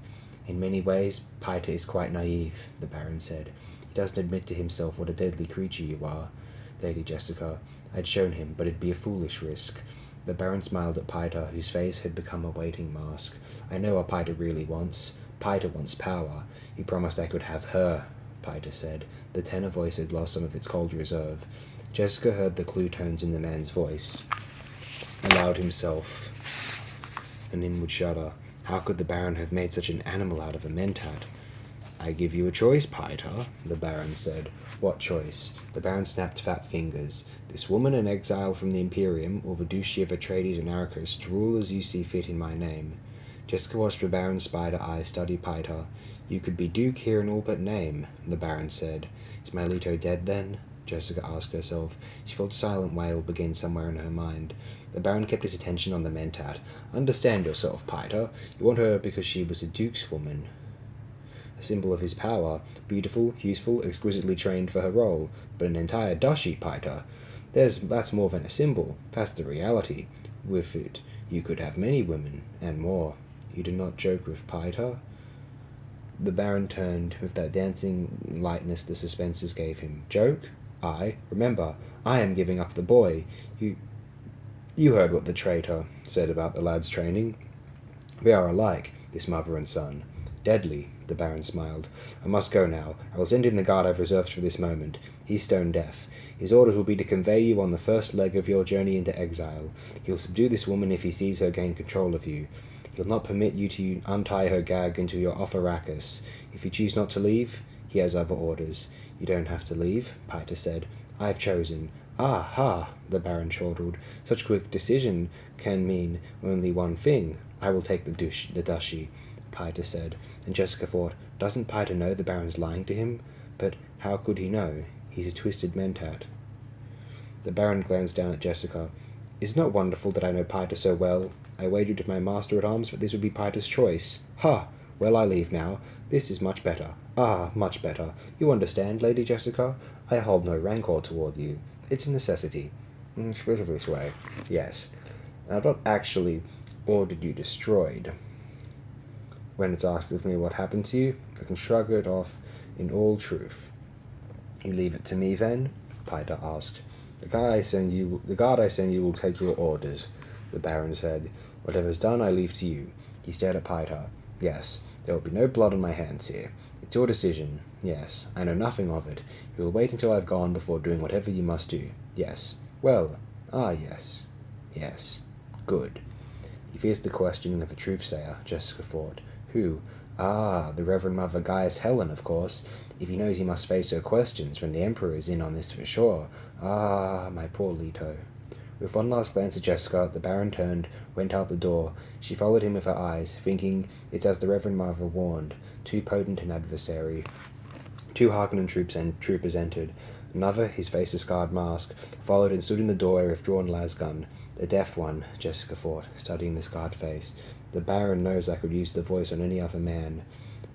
In many ways, Piter is quite naive, the Baron said. He doesn't admit to himself what a deadly creature you are, Lady Jessica. I'd shown him, but it'd be a foolish risk. The Baron smiled at Piter, whose face had become a waiting mask. I know what Piter really wants. Piter wants power. He promised I could have her, Piter said. The tenor voice had lost some of its cold reserve. Jessica heard the clue tones in the man's voice. Allowed himself an inward shudder. How could the Baron have made such an animal out of a Mentat? I give you a choice, Piter, the Baron said. What choice? The Baron snapped fat fingers. This woman in exile from the Imperium, or the Duchy of Atreides and Arrakis, to rule as you see fit in my name. Jessica watched the Baron's spider eyes study Piter. You could be Duke here in all but name, the Baron said. Is my Leto dead then? Jessica asked herself. She felt a silent wail begin somewhere in her mind. The Baron kept his attention on the Mentat. Understand yourself, Piter. You want her because she was a Duke's woman. A symbol of his power, beautiful, useful, exquisitely trained for her role, but an entire duchy, Piter. That's more than a symbol, that's the reality. With it, you could have many women, and more. You do not joke with Piter? The Baron turned with that dancing lightness the suspensors gave him. Joke? Remember, I am giving up the boy. You heard what the traitor said about the lad's training. They are alike, this mother and son. Deadly, the Baron smiled. I must go now. I will send in the guard I've reserved for this moment. He's stone deaf. His orders will be to convey you on the first leg of your journey into exile. He'll subdue this woman if he sees her gain control of you. He'll not permit you to untie her gag until you're off Arrakis. If you choose not to leave, he has other orders. You don't have to leave, Piter said. I've chosen. Ah, ha, the Baron chortled. Such quick decision can mean only one thing. I will take the duchy, Piter said, and Jessica thought, doesn't Piter know the Baron's lying to him? But how could he know? He's a twisted Mentat. The Baron glanced down at Jessica. Is it not wonderful that I know Piter so well? I wagered with my master-at-arms that this would be Piter's choice. Ha! Well, I leave now. This is much better. Ah, much better. You understand, Lady Jessica? I hold no rancour toward you. It's a necessity. Speak of this way. Yes. And I've not actually ordered you destroyed. When it's asked of me what happened to you, I can shrug it off in all truth. You leave it to me, then? Piter asked. The guard I send you will take your orders. the Baron said. Whatever's done, I leave to you. He stared at Piter. Yes, there will be no blood on my hands here. It's your decision. Yes, I know nothing of it. You will wait until I've gone before doing whatever you must do. Yes. Well, yes. Yes. Good. He fears the questioning of a truth-sayer, Jessica thought. Who? The Reverend Mother Gaius Helen, of course. If he knows he must face her questions when the Emperor is in on this for sure. My poor Leto. With one last glance at Jessica, the Baron turned, went out the door. She followed him with her eyes, thinking it's as the Reverend Mother warned. Too potent an adversary. 2 Harkonnen troopers entered. Another, his face a scarred mask, followed and stood in the doorway with drawn lasgun. The deaf one, Jessica thought, studying the scarred face. The Baron knows I could use the voice on any other man.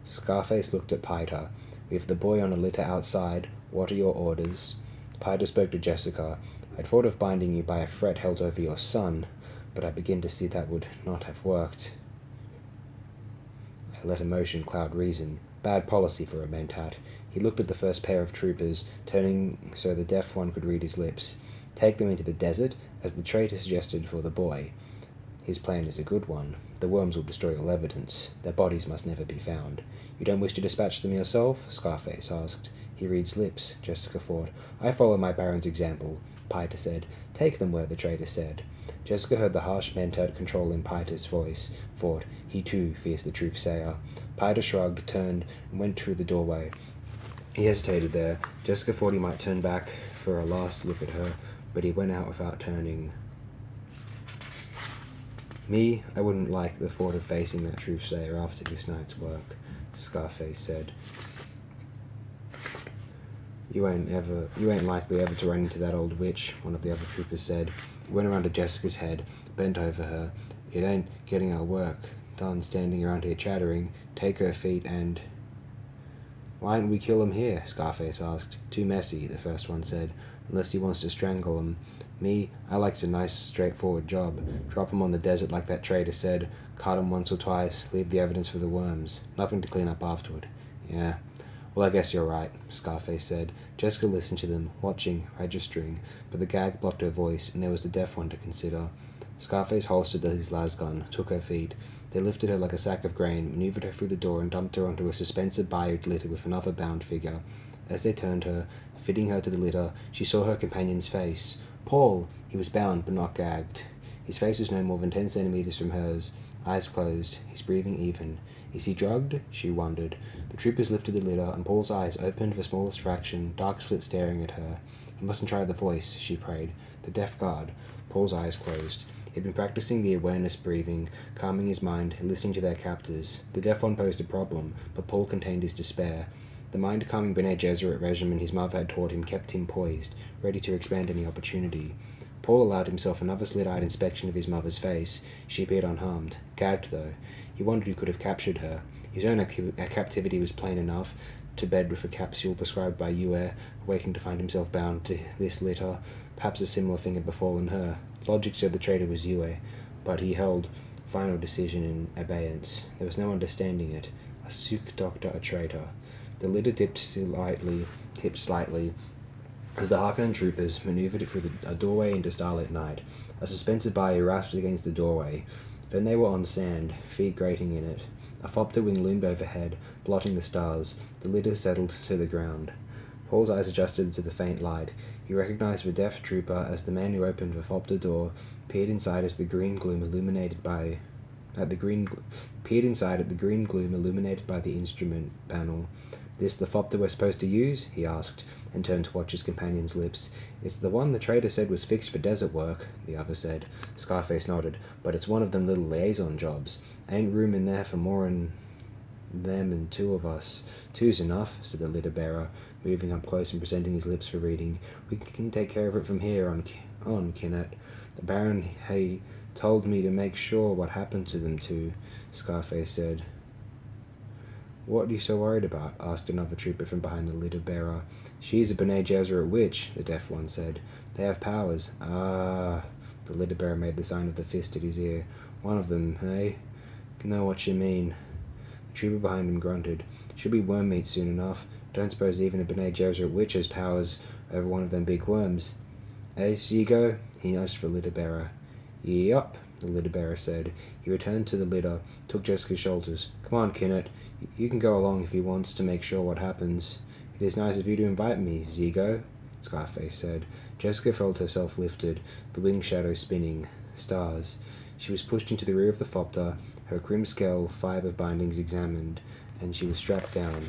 Scarface looked at Piter. With the boy on a litter outside, what are your orders? Piter spoke to Jessica. I'd thought of binding you by a threat held over your son, but I begin to see that would not have worked. I let emotion cloud reason. Bad policy for a mentat. He looked at the first pair of troopers, turning so the deaf one could read his lips. Take them into the desert, as the traitor suggested for the boy. His plan is a good one. The worms will destroy all evidence. Their bodies must never be found. You don't wish to dispatch them yourself? Scarface asked. He reads lips, Jessica thought. I follow my Baron's example, Piter said. Take them where the traitor said. Jessica heard the harsh mentat control in Piter's voice, thought. He too fears the truth-sayer. Piter shrugged, turned, and went through the doorway. He hesitated there. Jessica thought he might turn back for a last look at her, but he went out without turning. Me, I wouldn't like the thought of facing that truth-sayer after this night's work, Scarface said. You ain't likely ever to run into that old witch, one of the other troopers said. He went around to Jessica's head, bent over her. It ain't getting our work done standing around here chattering. Take her feet and... Why don't we kill him here? Scarface asked. Too messy, the first one said. Unless he wants to strangle him. Me, I likes a nice, straightforward job. Drop him on the desert like that traitor said. Cut him once or twice. Leave the evidence for the worms. Nothing to clean up afterward. Yeah. Well, I guess you're right, Scarface said. Jessica listened to them, watching, registering, but the gag blocked her voice, and there was the deaf one to consider. Scarface holstered his lasgun, took her feet. They lifted her like a sack of grain, maneuvered her through the door, and dumped her onto a suspended bayou litter with another bound figure. As they turned her, fitting her to the litter, she saw her companion's face. Paul! He was bound, but not gagged. His face was no more than 10 centimeters from hers, eyes closed, his breathing even. Is he drugged? She wondered. The troopers lifted the litter, and Paul's eyes opened the smallest fraction, dark slits staring at her. He mustn't try the voice, she prayed. The deaf guard. Paul's eyes closed. He'd been practicing the awareness breathing, calming his mind, and listening to their captors. The deaf one posed a problem, but Paul contained his despair. The mind-calming Bene Gesserit regimen his mother had taught him kept him poised, ready to expand any opportunity. Paul allowed himself another slit-eyed inspection of his mother's face. She appeared unharmed, gagged though. He wondered who could have captured her. His own captivity was plain enough, to bed with a capsule prescribed by Yue, awaking to find himself bound to this litter. Perhaps a similar thing had befallen her. Logic said the traitor was Yue, but he held final decision in abeyance. There was no understanding it. A Suk doctor, a traitor. The litter tipped slightly, as the Harkonnen troopers maneuvered it through a doorway into starlit night. A suspended bayou rasped against the doorway. Then they were on sand, feet grating in it. A thopter wing loomed overhead, blotting the stars. The litter settled to the ground. Paul's eyes adjusted to the faint light. He recognized the deaf trooper as the man who opened the thopter door, peered inside at the green gloom illuminated by the instrument panel. This the thopter we're supposed to use? He asked, and turned to watch his companion's lips. It's the one the traitor said was fixed for desert work, the other said. Scarface nodded. But it's one of them little liaison jobs. Ain't room in there for more'n them and 2 of us. 2's enough, said the litter bearer, moving up close and presenting his lips for reading. We can take care of it from here on, Kinnet. The Baron, told me to make sure what happened to them 2, Scarface said. What are you so worried about? Asked another trooper from behind the litter bearer. She's a Bene Gesserit witch, the deaf one said. They have powers. The litter bearer made the sign of the fist at his ear. One of them, eh? Know what you mean. The trooper behind him grunted. Should be worm meat soon enough. Don't suppose even a Bene Gesserit witch has powers over one of them big worms. Eh, Seago? He nudged the litter bearer. Yup, the litter bearer said. He returned to the litter, took Jessica's shoulders. Come on, Kinnet. You can go along if he wants to make sure what happens. It is nice of you to invite me, Zigo, Scarface said. Jessica felt herself lifted, the wing shadow spinning. Stars. She was pushed into the rear of the Fopter, her crim-scale fibre bindings examined, and she was strapped down.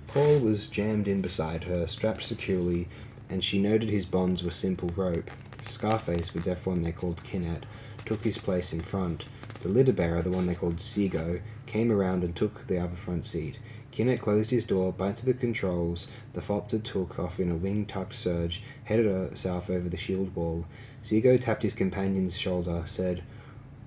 Paul was jammed in beside her, strapped securely, and she noted his bonds were simple rope. Scarface, the deaf one they called Kinnet, took his place in front. The litter bearer, the one they called Zigo, came around and took the other front seat. Kinnet closed his door, bind to the controls. The Fopter took off in a wing-tucked surge, headed south over the shield wall. Zigo tapped his companion's shoulder, said,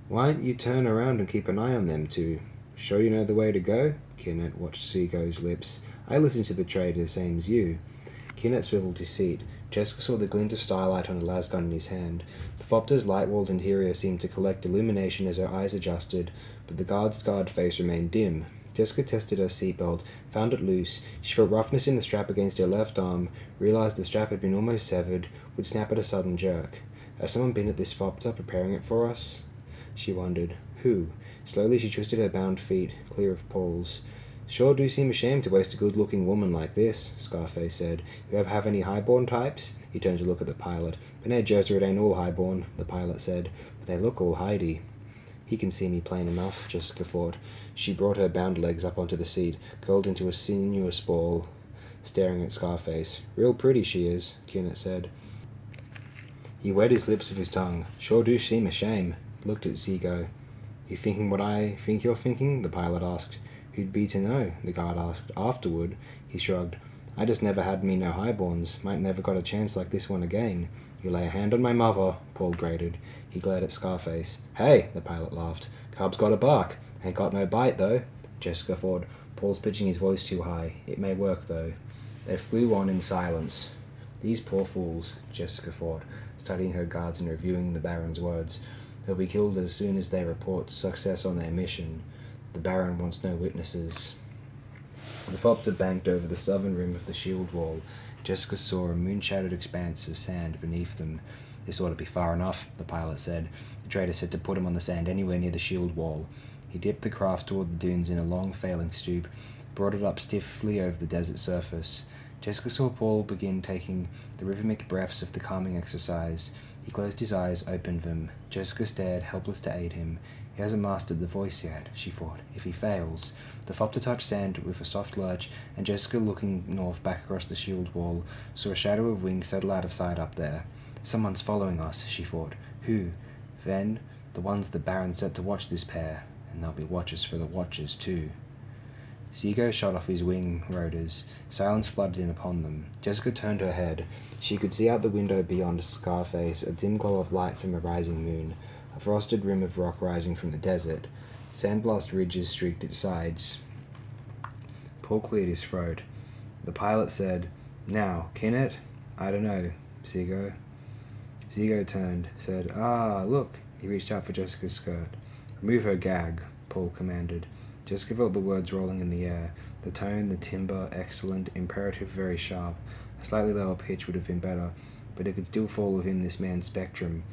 Why don't you turn around and keep an eye on them two? Sure you know the way to go? Kinnet watched Zigo's lips. I listen to the trader, same as you. Kinnet swiveled his seat. Jessica saw the glint of starlight on a lasgun in his hand. The Fopter's light-walled interior seemed to collect illumination as her eyes adjusted, but the guard's scarred face remained dim. Jessica tested her seatbelt, found it loose. She felt roughness in the strap against her left arm, realized the strap had been almost severed, would snap at a sudden jerk. Has someone been at this Fopter preparing it for us? She wondered. Who? Slowly she twisted her bound feet, clear of Paul's. Sure do seem ashamed to waste a good-looking woman like this, Scarface said. You ever have any highborn types? He turned to look at the pilot. Bene Gesserit ain't all highborn, the pilot said, but they look all hidey. He can see me plain enough, Jessica thought. She brought her bound legs up onto the seat, curled into a sinuous ball, staring at Scarface. Real pretty she is, Kinnet said. He wet his lips with his tongue. Sure do seem a shame. Looked at Zigo. You thinking what I think you're thinking? The pilot asked. Who'd be to know? The guard asked. Afterward, he shrugged. I just never had me no highborns. Might never got a chance like this one again. You lay a hand on my mother, Paul grated. He glared at Scarface. Hey, the pilot laughed. Cub's got a bark. Ain't got no bite, though. Jessica thought. Paul's pitching his voice too high. It may work, though. They flew on in silence. These poor fools, Jessica thought, studying her guards and reviewing the Baron's words. They'll be killed as soon as they report success on their mission. The Baron wants no witnesses. The Fopter banked over the southern rim of the shield wall. Jessica saw a moon-shadowed expanse of sand beneath them. This ought to be far enough, the pilot said. The trader said to put him on the sand anywhere near the shield wall. He dipped the craft toward the dunes in a long, failing stoop, brought it up stiffly over the desert surface. Jessica saw Paul begin taking the rhythmic breaths of the calming exercise. He closed his eyes, opened them. Jessica stared, helpless to aid him. He hasn't mastered the voice yet, she thought. If he fails... The Fopter touched sand with a soft lurch, and Jessica, looking north back across the shield wall, saw a shadow of wings settle out of sight up there. Someone's following us, she thought. Who? Then, the ones the Baron set to watch this pair. And there'll be watchers for the watchers, too. Zigo shot off his wing rotors. Silence flooded in upon them. Jessica turned her head. She could see out the window beyond Scarface a dim glow of light from a rising moon, a frosted rim of rock rising from the desert. Sandblast ridges streaked its sides. Paul cleared his throat. The pilot said, Now, Kinnet? I don't know, Zigo. Zigo turned, said, Ah, look. He reached out for Jessica's skirt. Remove her gag, Paul commanded. Jessica felt the words rolling in the air. The tone, the timbre, excellent, imperative, very sharp. A slightly lower pitch would have been better, but it could still fall within this man's spectrum.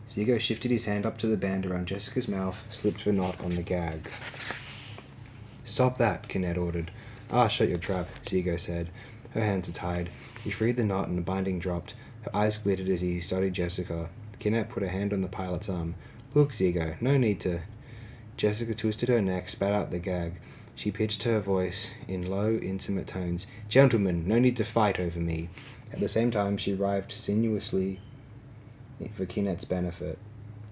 Zigo shifted his hand up to the band around Jessica's mouth, slipped the knot on the gag. Stop that, Kinnet ordered. Ah, shut your trap, Zigo said. Her hands are tied. He freed the knot and the binding dropped. Her eyes glittered as he studied Jessica. Kinnet put a hand on the pilot's arm. Look, Zigo, no need to... Jessica twisted her neck, spat out the gag. She pitched her voice in low, intimate tones. Gentlemen, no need to fight over me. At the same time, she writhed sinuously for Kinnet's benefit.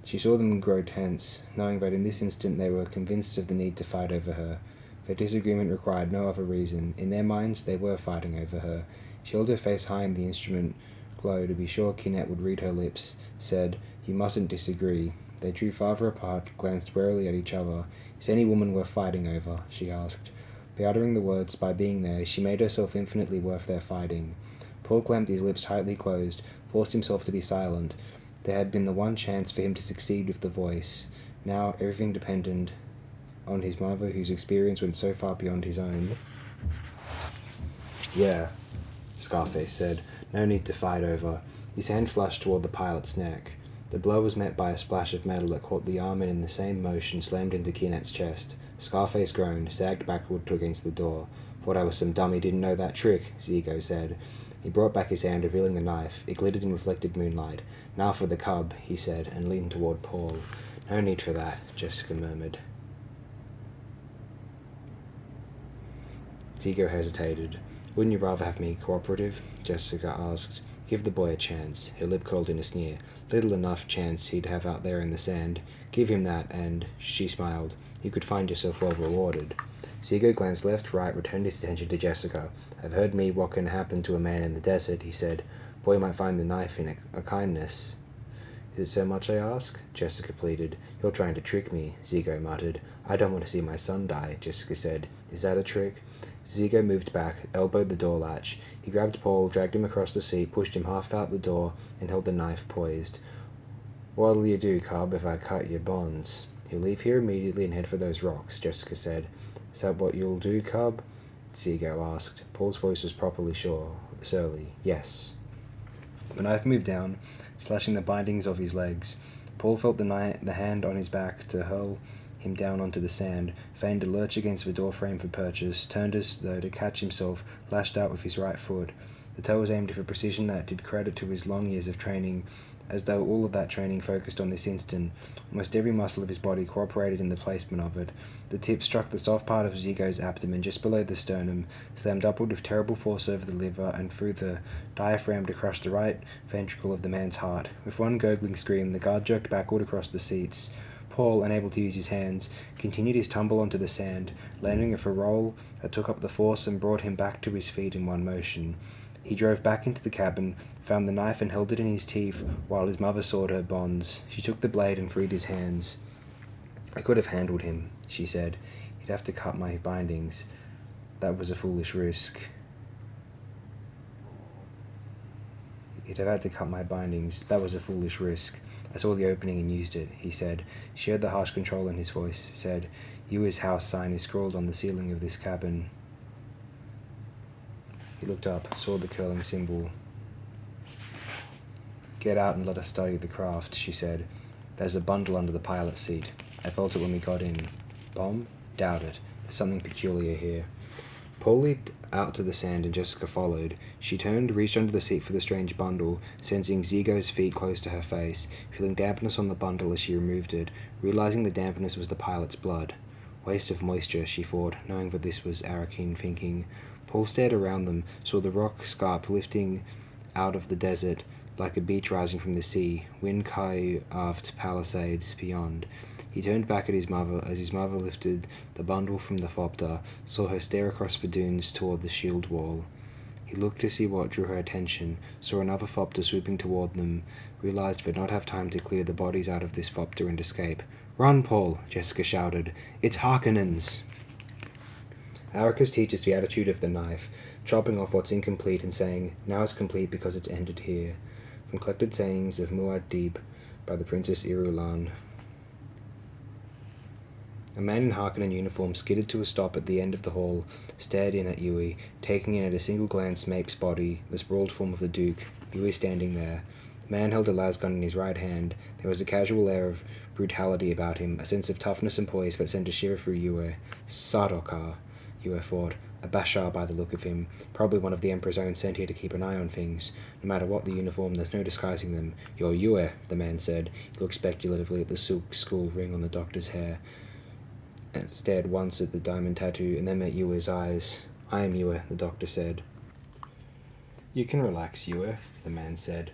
She saw them grow tense, knowing that in this instant they were convinced of the need to fight over her. Their disagreement required no other reason. In their minds, they were fighting over her. She held her face high in the instrument glow to be sure Kinnet would read her lips, said, You mustn't disagree. They drew farther apart, glanced warily at each other. Is any woman worth fighting over? She asked. By uttering the words, by being there, she made herself infinitely worth their fighting. Paul clamped his lips tightly closed, forced himself to be silent. There had been the one chance for him to succeed with the voice. Now everything depended on his mother, whose experience went so far beyond his own. Yeah, Scarface said. No need to fight over. His hand flashed toward the pilot's neck. The blow was met by a splash of metal that caught the arm and in the same motion slammed into Kinnet's chest. Scarface groaned, sagged backward against the door. Thought I was some dummy, didn't know that trick, Zigo said. He brought back his hand, revealing the knife. It glittered in reflected moonlight. Now for the cub, he said, and leaned toward Paul. No need for that, Jessica murmured. Zigo hesitated. Wouldn't you rather have me cooperative? Jessica asked. Give the boy a chance. Her lip curled in a sneer. Little enough chance he'd have out there in the sand. Give him that, and, she smiled, you could find yourself well rewarded. Zigo glanced left, right, returned his attention to Jessica. I've heard me what can happen to a man in the desert, he said. Boy might find the knife in a kindness. Is it so much, I ask? Jessica pleaded. You're trying to trick me, Zigo muttered. I don't want to see my son die, Jessica said. Is that a trick? Zigo moved back, elbowed the door latch. He grabbed Paul, dragged him across the seat, pushed him half out the door, and held the knife poised. What'll you do, cub, if I cut your bonds? You'll leave here immediately and head for those rocks, Jessica said. Is that what you'll do, cub? Zigo asked. Paul's voice was properly surly. Yes. The knife moved down, slashing the bindings of his legs. Paul felt the hand on his back to hurl him down onto the sand, feigned a lurch against the door frame for purchase, turned as though to catch himself, lashed out with his right foot. The toe was aimed with a precision that did credit to his long years of training, as though all of that training focused on this instant. Almost every muscle of his body cooperated in the placement of it. The tip struck the soft part of Zigo's abdomen just below the sternum, slammed upward with terrible force over the liver and through the diaphragm to crush the right ventricle of the man's heart. With one gurgling scream, the guard jerked backward across the seats. Paul, unable to use his hands, continued his tumble onto the sand, landing with a roll that took up the force and brought him back to his feet in one motion. He drove back into the cabin, found the knife and held it in his teeth while his mother sawed her bonds. She took the blade and freed his hands. I could have handled him, she said. He'd have to cut my bindings. That was a foolish risk. He'd have had to cut my bindings. That was a foolish risk. I saw the opening and used it, he said. She heard the harsh control in his voice, said, Yui's house sign is scrawled on the ceiling of this cabin. He looked up, saw the curling symbol. Get out and let us study the craft, she said. There's a bundle under the pilot's seat. I felt it when we got in. Bomb? Doubt it. There's something peculiar here. Paul leaped out to the sand and Jessica followed. She turned, reached under the seat for the strange bundle, sensing Zigo's feet close to her face, feeling dampness on the bundle as she removed it, realizing the dampness was the pilot's blood. Waste of moisture, she thought, knowing that this was Arakeen thinking. Paul stared around them, saw the rock scarp lifting out of the desert like a beach rising from the sea, wind-carved palisades beyond. He turned back at his mother as his mother lifted the bundle from the thopter, saw her stare across the dunes toward the shield wall. He looked to see what drew her attention, saw another thopter swooping toward them, realized they'd not have time to clear the bodies out of this thopter and escape. Run, Paul, Jessica shouted. It's Harkonnens! Arrakis teaches the attitude of the knife, chopping off what's incomplete and saying, now it's complete because it's ended here. From Collected Sayings of Muad'Dib by the Princess Irulan. A man in Harkonnen uniform skidded to a stop at the end of the hall, stared in at Yui, taking in at a single glance Mape's body, the sprawled form of the Duke, Yui standing there. The man held a lasgun in his right hand. There was a casual air of brutality about him, a sense of toughness and poise that sent a shiver through Yui. Sardaukar, Yui thought. A Bashar by the look of him, probably one of the Emperor's own sent here to keep an eye on things. No matter what the uniform, there's no disguising them. You're Yue, the man said. He looked speculatively at the silk skull ring on the doctor's hair, and stared once at the diamond tattoo, and then met Yue's eyes. I am Yue, the doctor said. You can relax, Yue, the man said.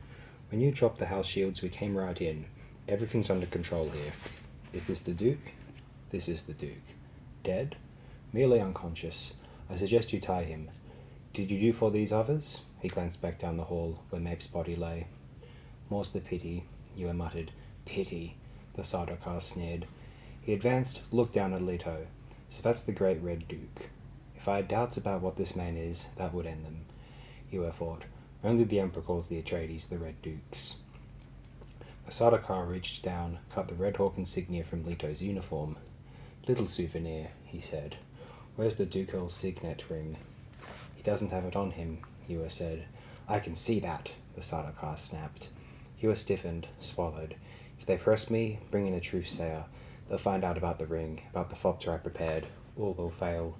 When you dropped the house shields, we came right in. Everything's under control here. Is this the Duke? This is the Duke. Dead? Merely unconscious. I suggest you tie him. Did you do for these others? He glanced back down the hall, where Mape's body lay. More's the pity, Yue muttered. Pity, the Sardaukar sneered. He advanced, looked down at Leto. So that's the great Red Duke. If I had doubts about what this man is, that would end them. Yue thought. Only the Emperor calls the Atreides the Red Dukes. The Sardaukar reached down, cut the Red Hawk insignia from Leto's uniform. Little souvenir, he said. Where's the ducal signet ring? He doesn't have it on him, Yue said. I can see that, the Sardaukar snapped. Hewer stiffened, swallowed. If they press me, bring in a truth-sayer. They'll find out about the ring, about the Thopter I prepared. All will fail.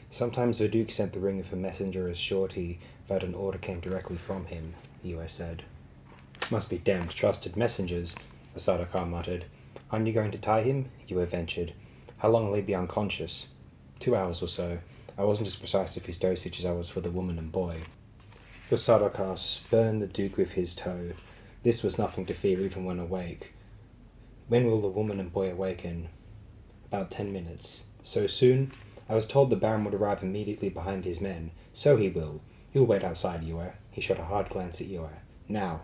Sometimes the Duke sent the ring of a messenger as surety that an order came directly from him, Hewer said. Must be damned trusted messengers, the Sardaukar muttered. Aren't you going to tie him? Hewer ventured. How long will he be unconscious? 2 hours or so. I wasn't as precise with his dosage as I was for the woman and boy. The Sardaukar spurned the Duke with his toe. This was nothing to fear even when awake. When will the woman and boy awaken? About 10 minutes. So soon? I was told the Baron would arrive immediately behind his men. So he will. He'll wait outside, Hewer. He shot a hard glance at Hewer. Now.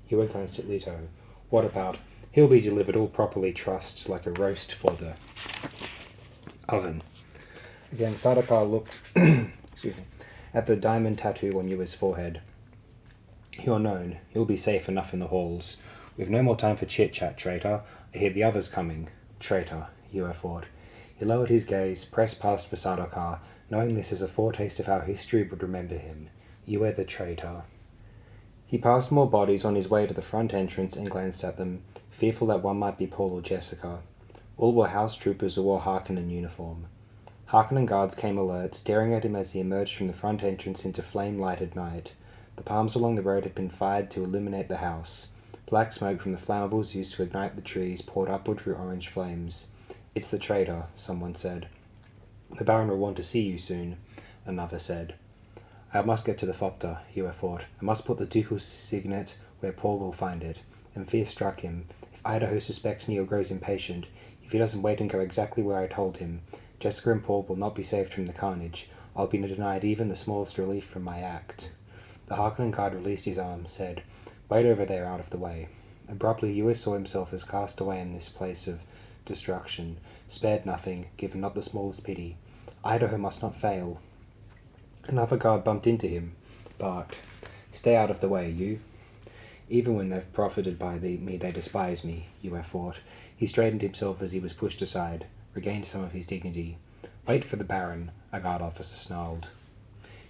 Hewer glanced at Leto. What about? He'll be delivered all properly trussed like a roast for the oven. Again, Sardaukar looked at the diamond tattoo on Ewer's forehead. You're known. You'll be safe enough in the halls. We've no more time for chit-chat, traitor. I hear the others coming. Traitor, Ewer thought. He lowered his gaze, pressed past the Sardaukar, knowing this as a foretaste of how history would remember him. Ewer the traitor. He passed more bodies on his way to the front entrance and glanced at them, fearful that one might be Paul or Jessica. All were house troopers who wore Harkonnen uniform. Harkonnen guards came alert, staring at him as he emerged from the front entrance into flame-lighted night. The palms along the road had been fired to illuminate the house. Black smoke from the flammables used to ignite the trees poured upward through orange flames. It's the traitor, someone said. The Baron will want to see you soon, another said. I must get to the Thopter, Hewer thought. I must put the ducal signet where Paul will find it. And fear struck him. If Idaho suspects me or grows impatient, if he doesn't wait and go exactly where I told him, Jessica and Paul will not be saved from the carnage. I'll be denied even the smallest relief from my act. The Harkonnen guard released his arm, said, Wait over there out of the way. Abruptly, Ewer saw himself as cast away in this place of destruction, spared nothing, given not the smallest pity. Idaho must not fail. Another guard bumped into him, barked, Stay out of the way, you. Even when they've profited by me, they despise me, Ewer thought. He straightened himself as he was pushed aside, regained some of his dignity. Wait for the Baron, a guard officer snarled.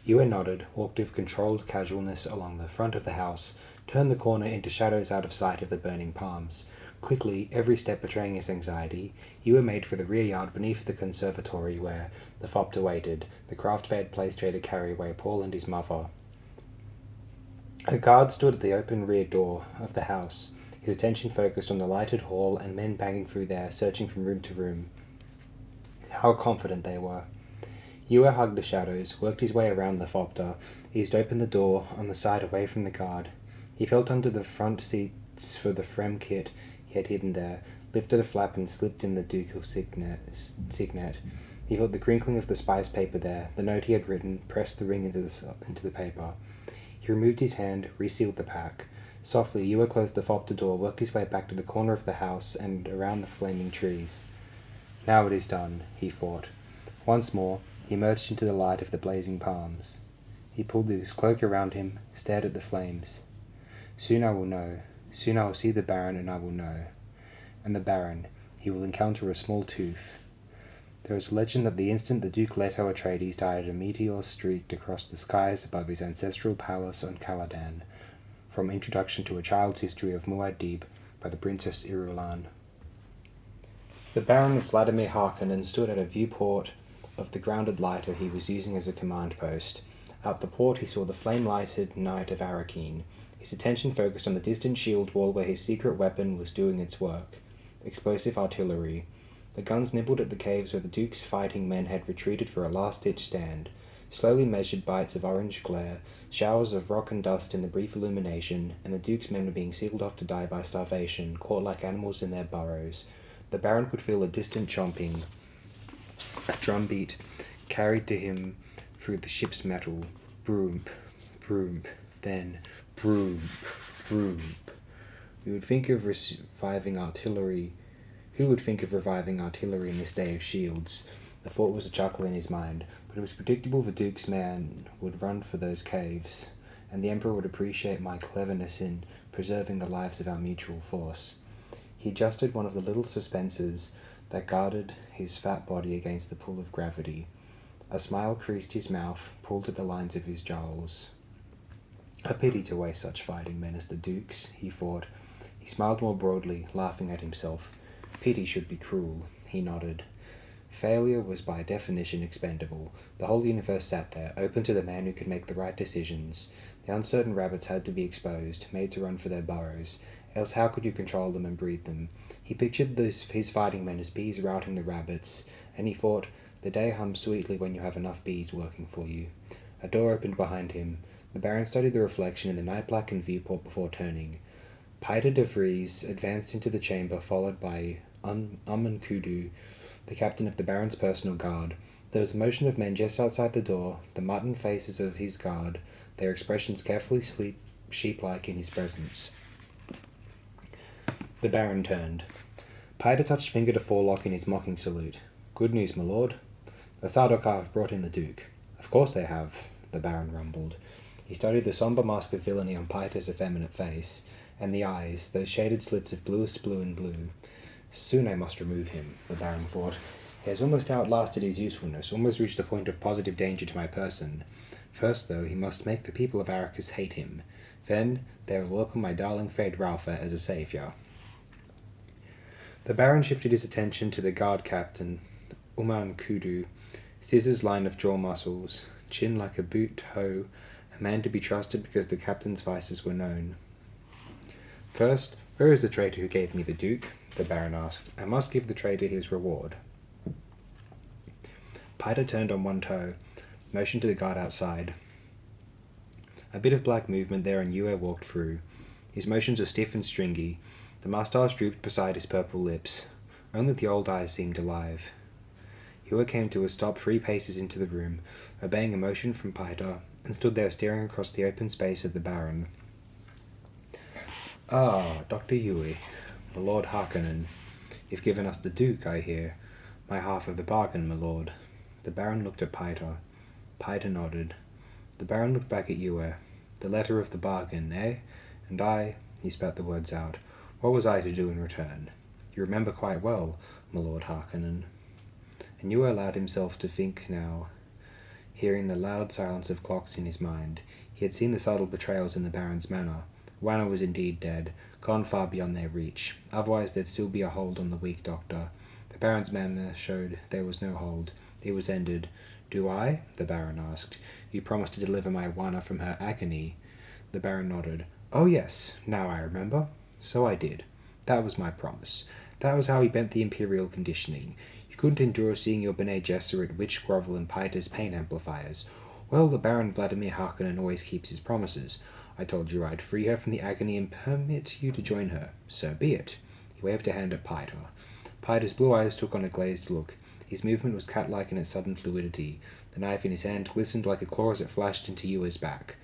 Ewer nodded, walked with controlled casualness along the front of the house, turned the corner into shadows out of sight of the burning palms. Quickly, every step betraying his anxiety, Ewer made for the rear yard beneath the conservatory where the Thopter waited, the craft they had placed ready to carry away Paul and his mother. A guard stood at the open rear door of the house, his attention focused on the lighted hall and men banging through there, searching from room to room. How confident they were. Ewer hugged the shadows, worked his way around the Thopter, eased open the door on the side away from the guard. He felt under the front seats for the Frem kit he had hidden there, lifted a flap and slipped in the ducal signet. He felt the crinkling of the spice paper there, the note he had written, pressed the ring into the paper. He removed his hand, resealed the pack. Softly, Ewer closed the Thopter door, worked his way back to the corner of the house and around the flaming trees. Now it is done, he thought. Once more, he emerged into the light of the blazing palms. He pulled his cloak around him, stared at the flames. Soon I will know. Soon I will see the Baron and I will know. And the Baron, he will encounter a small tooth. There is a legend that the instant the Duke Leto Atreides died, a meteor streaked across the skies above his ancestral palace on Caladan, from Introduction to a Child's History of Muad'Dib by the Princess Irulan. The Baron Vladimir Harkonnen stood at a viewport of the grounded lighter he was using as a command post. Out the port he saw the flame-lighted night of Arakeen. His attention focused on the distant shield wall where his secret weapon was doing its work. Explosive artillery. The guns nibbled at the caves where the Duke's fighting men had retreated for a last-ditch stand. Slowly measured bites of orange glare, showers of rock and dust in the brief illumination, and the Duke's men were being sealed off to die by starvation, caught like animals in their burrows. The Baron could feel a distant chomping, a drumbeat carried to him through the ship's metal. Broomp, broomp, then broomp, broomp. You would think of reviving artillery. Who would think of reviving artillery in this day of shields? The thought was a chuckle in his mind, but it was predictable the Duke's men would run for those caves, and the Emperor would appreciate my cleverness in preserving the lives of our mutual force. He adjusted one of the little suspensors that guarded his fat body against the pull of gravity. A smile creased his mouth, pulled at the lines of his jowls. A pity to waste such fighting men as the Dukes, he thought. He smiled more broadly, laughing at himself. Pity should be cruel, he nodded. Failure was by definition expendable. The whole universe sat there, open to the man who could make the right decisions. The uncertain rabbits had to be exposed, made to run for their burrows, else how could you control them and breed them? He pictured his fighting men as bees routing the rabbits, and he thought, the day hums sweetly when you have enough bees working for you. A door opened behind him. The Baron studied the reflection in the night-blackened viewport before turning. Piter de Vries advanced into the chamber, followed by Kudu, the captain of the Baron's personal guard. There was a motion of men just outside the door, the mutton faces of his guard, their expressions carefully sheep-like in his presence. The Baron turned. Piter touched finger to forelock in his mocking salute. Good news, my lord. The Sardaukar have brought in the Duke. Of course they have, the Baron rumbled. He studied the sombre mask of villainy on Piter's effeminate face, and the eyes, those shaded slits of bluest blue and blue. Soon I must remove him, the Baron thought. He has almost outlasted his usefulness, almost reached the point of positive danger to my person. First, though, he must make the people of Arrakis hate him. Then they will welcome my darling Feyd-Rautha as a saviour. The Baron shifted his attention to the guard captain, Kudu, scissors line of jaw muscles, chin like a boot hoe, a man to be trusted because the captain's vices were known. First, where is the traitor who gave me the Duke? The Baron asked. I must give the traitor his reward. Piter turned on one toe, motioned to the guard outside. A bit of black movement there and Yue walked through. His motions were stiff and stringy. The moustache drooped beside his purple lips. Only the old eyes seemed alive. Yue came to a stop 3 paces into the room, obeying a motion from Piter, and stood there staring across the open space at the Baron. Ah, Dr. Yue, my Lord Harkonnen. You've given us the Duke, I hear. My half of the bargain, my lord. The Baron looked at Piter. Piter nodded. The Baron looked back at Yue. The letter of the bargain, eh? And I, he spat the words out. What was I to do in return? You remember quite well, my Lord Harkonnen. And Yue allowed himself to think now, hearing the loud silence of clocks in his mind. He had seen the subtle betrayals in the Baron's manner. Wanna was indeed dead, gone far beyond their reach. Otherwise there'd still be a hold on the weak doctor. The Baron's manner showed there was no hold. It was ended. Do I? The Baron asked. You promised to deliver my Wanna from her agony. The Baron nodded. Oh yes, now I remember. So I did. That was my promise. That was how he bent the Imperial conditioning. You couldn't endure seeing your Bene Gesserit witch grovel in Piter's pain amplifiers. Well, the Baron Vladimir Harkonnen always keeps his promises. I told you I'd free her from the agony and permit you to join her. So be it. He waved a hand at Piter. Piter's blue eyes took on a glazed look. His movement was cat-like in its sudden fluidity. The knife in his hand glistened like a claw as it flashed into Yue's back.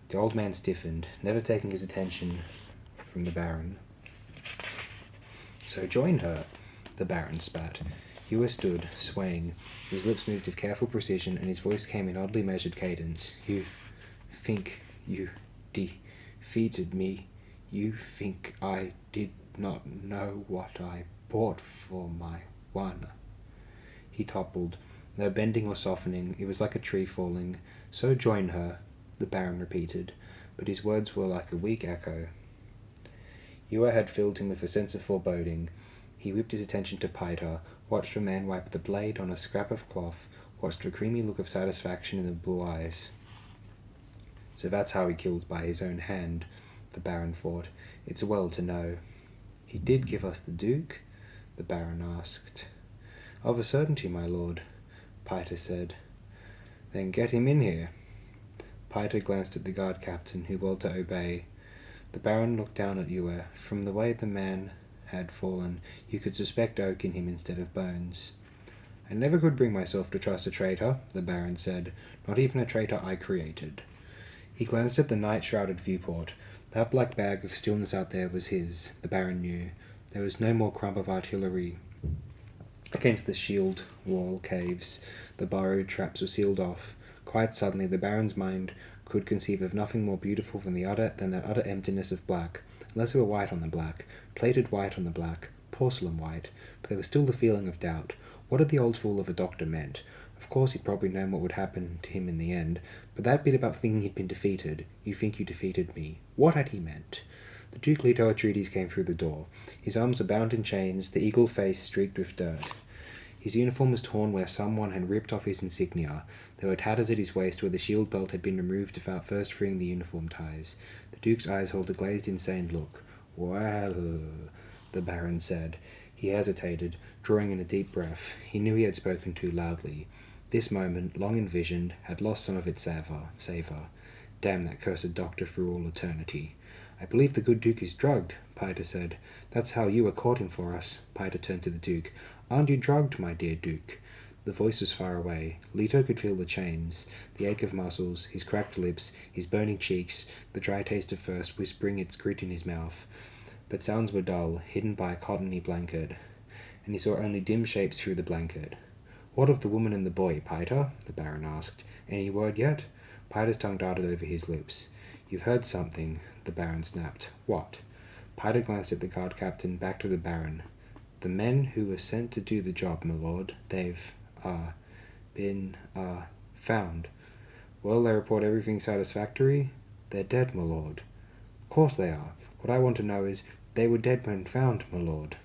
The old man stiffened, never taking his attention from the Baron. So join her, the Baron spat. Yue stood, swaying. His lips moved with careful precision, and his voice came in oddly measured cadence. You think you defeated me? You think I did not know what I bought for my Wanna? He toppled. No bending or softening. It was like a tree falling. So join her, the Baron repeated, but his words were like a weak echo. Yue had filled him with a sense of foreboding. He whipped his attention to Piter, watched a man wipe the blade on a scrap of cloth, watched a creamy look of satisfaction in the blue eyes. So that's how he killed by his own hand, the Baron thought. It's well to know. He did give us the Duke? The Baron asked. Of a certainty, my lord, Piter said. Then get him in here. Piter glanced at the guard captain, who willed to obey. The Baron looked down at Yue. From the way the man had fallen, you could suspect oak in him instead of bones. I never could bring myself to trust a traitor, the Baron said, not even a traitor I created. He glanced at the night-shrouded viewport. That black bag of stillness out there was his, the Baron knew. There was no more crump of artillery against the shield wall caves. The burrowed traps were sealed off. Quite suddenly the Baron's mind could conceive of nothing more beautiful than that utter emptiness of black, unless it were white on the black, plated white on the black, porcelain white, but there was still the feeling of doubt. What had the old fool of a doctor meant? Of course he'd probably known what would happen to him in the end, but that bit about thinking he'd been defeated, you think you defeated me, what had he meant? The Duke Leto Atreides came through the door. His arms were bound in chains, the eagle face streaked with dirt. His uniform was torn where someone had ripped off his insignia. There were tatters at his waist where the shield belt had been removed without first freeing the uniform ties. The Duke's eyes held a glazed, insane look. "Well," the Baron said. He hesitated, drawing in a deep breath. He knew he had spoken too loudly. This moment, long envisioned, had lost some of its savour. Damn that cursed doctor through all eternity. "I believe the good Duke is drugged," Piter said. "That's how you were courting for us." Piter turned to the Duke. "Aren't you drugged, my dear Duke?" The voice was far away. Leto could feel the chains, the ache of muscles, his cracked lips, his burning cheeks, the dry taste of thirst whispering its grit in his mouth. But sounds were dull, hidden by a cottony blanket, and he saw only dim shapes through the blanket. "What of the woman and the boy, Piter?" the Baron asked. "Any word yet?" Piter's tongue darted over his lips. "You've heard something," the Baron snapped. "What?" Piter glanced at the guard captain, back to the Baron. "The men who were sent to do the job, my lord, they've, been, found." "Well, they report everything satisfactory?" "They're dead, my lord." "Of course they are. What I want to know is, they were dead when found, my lord."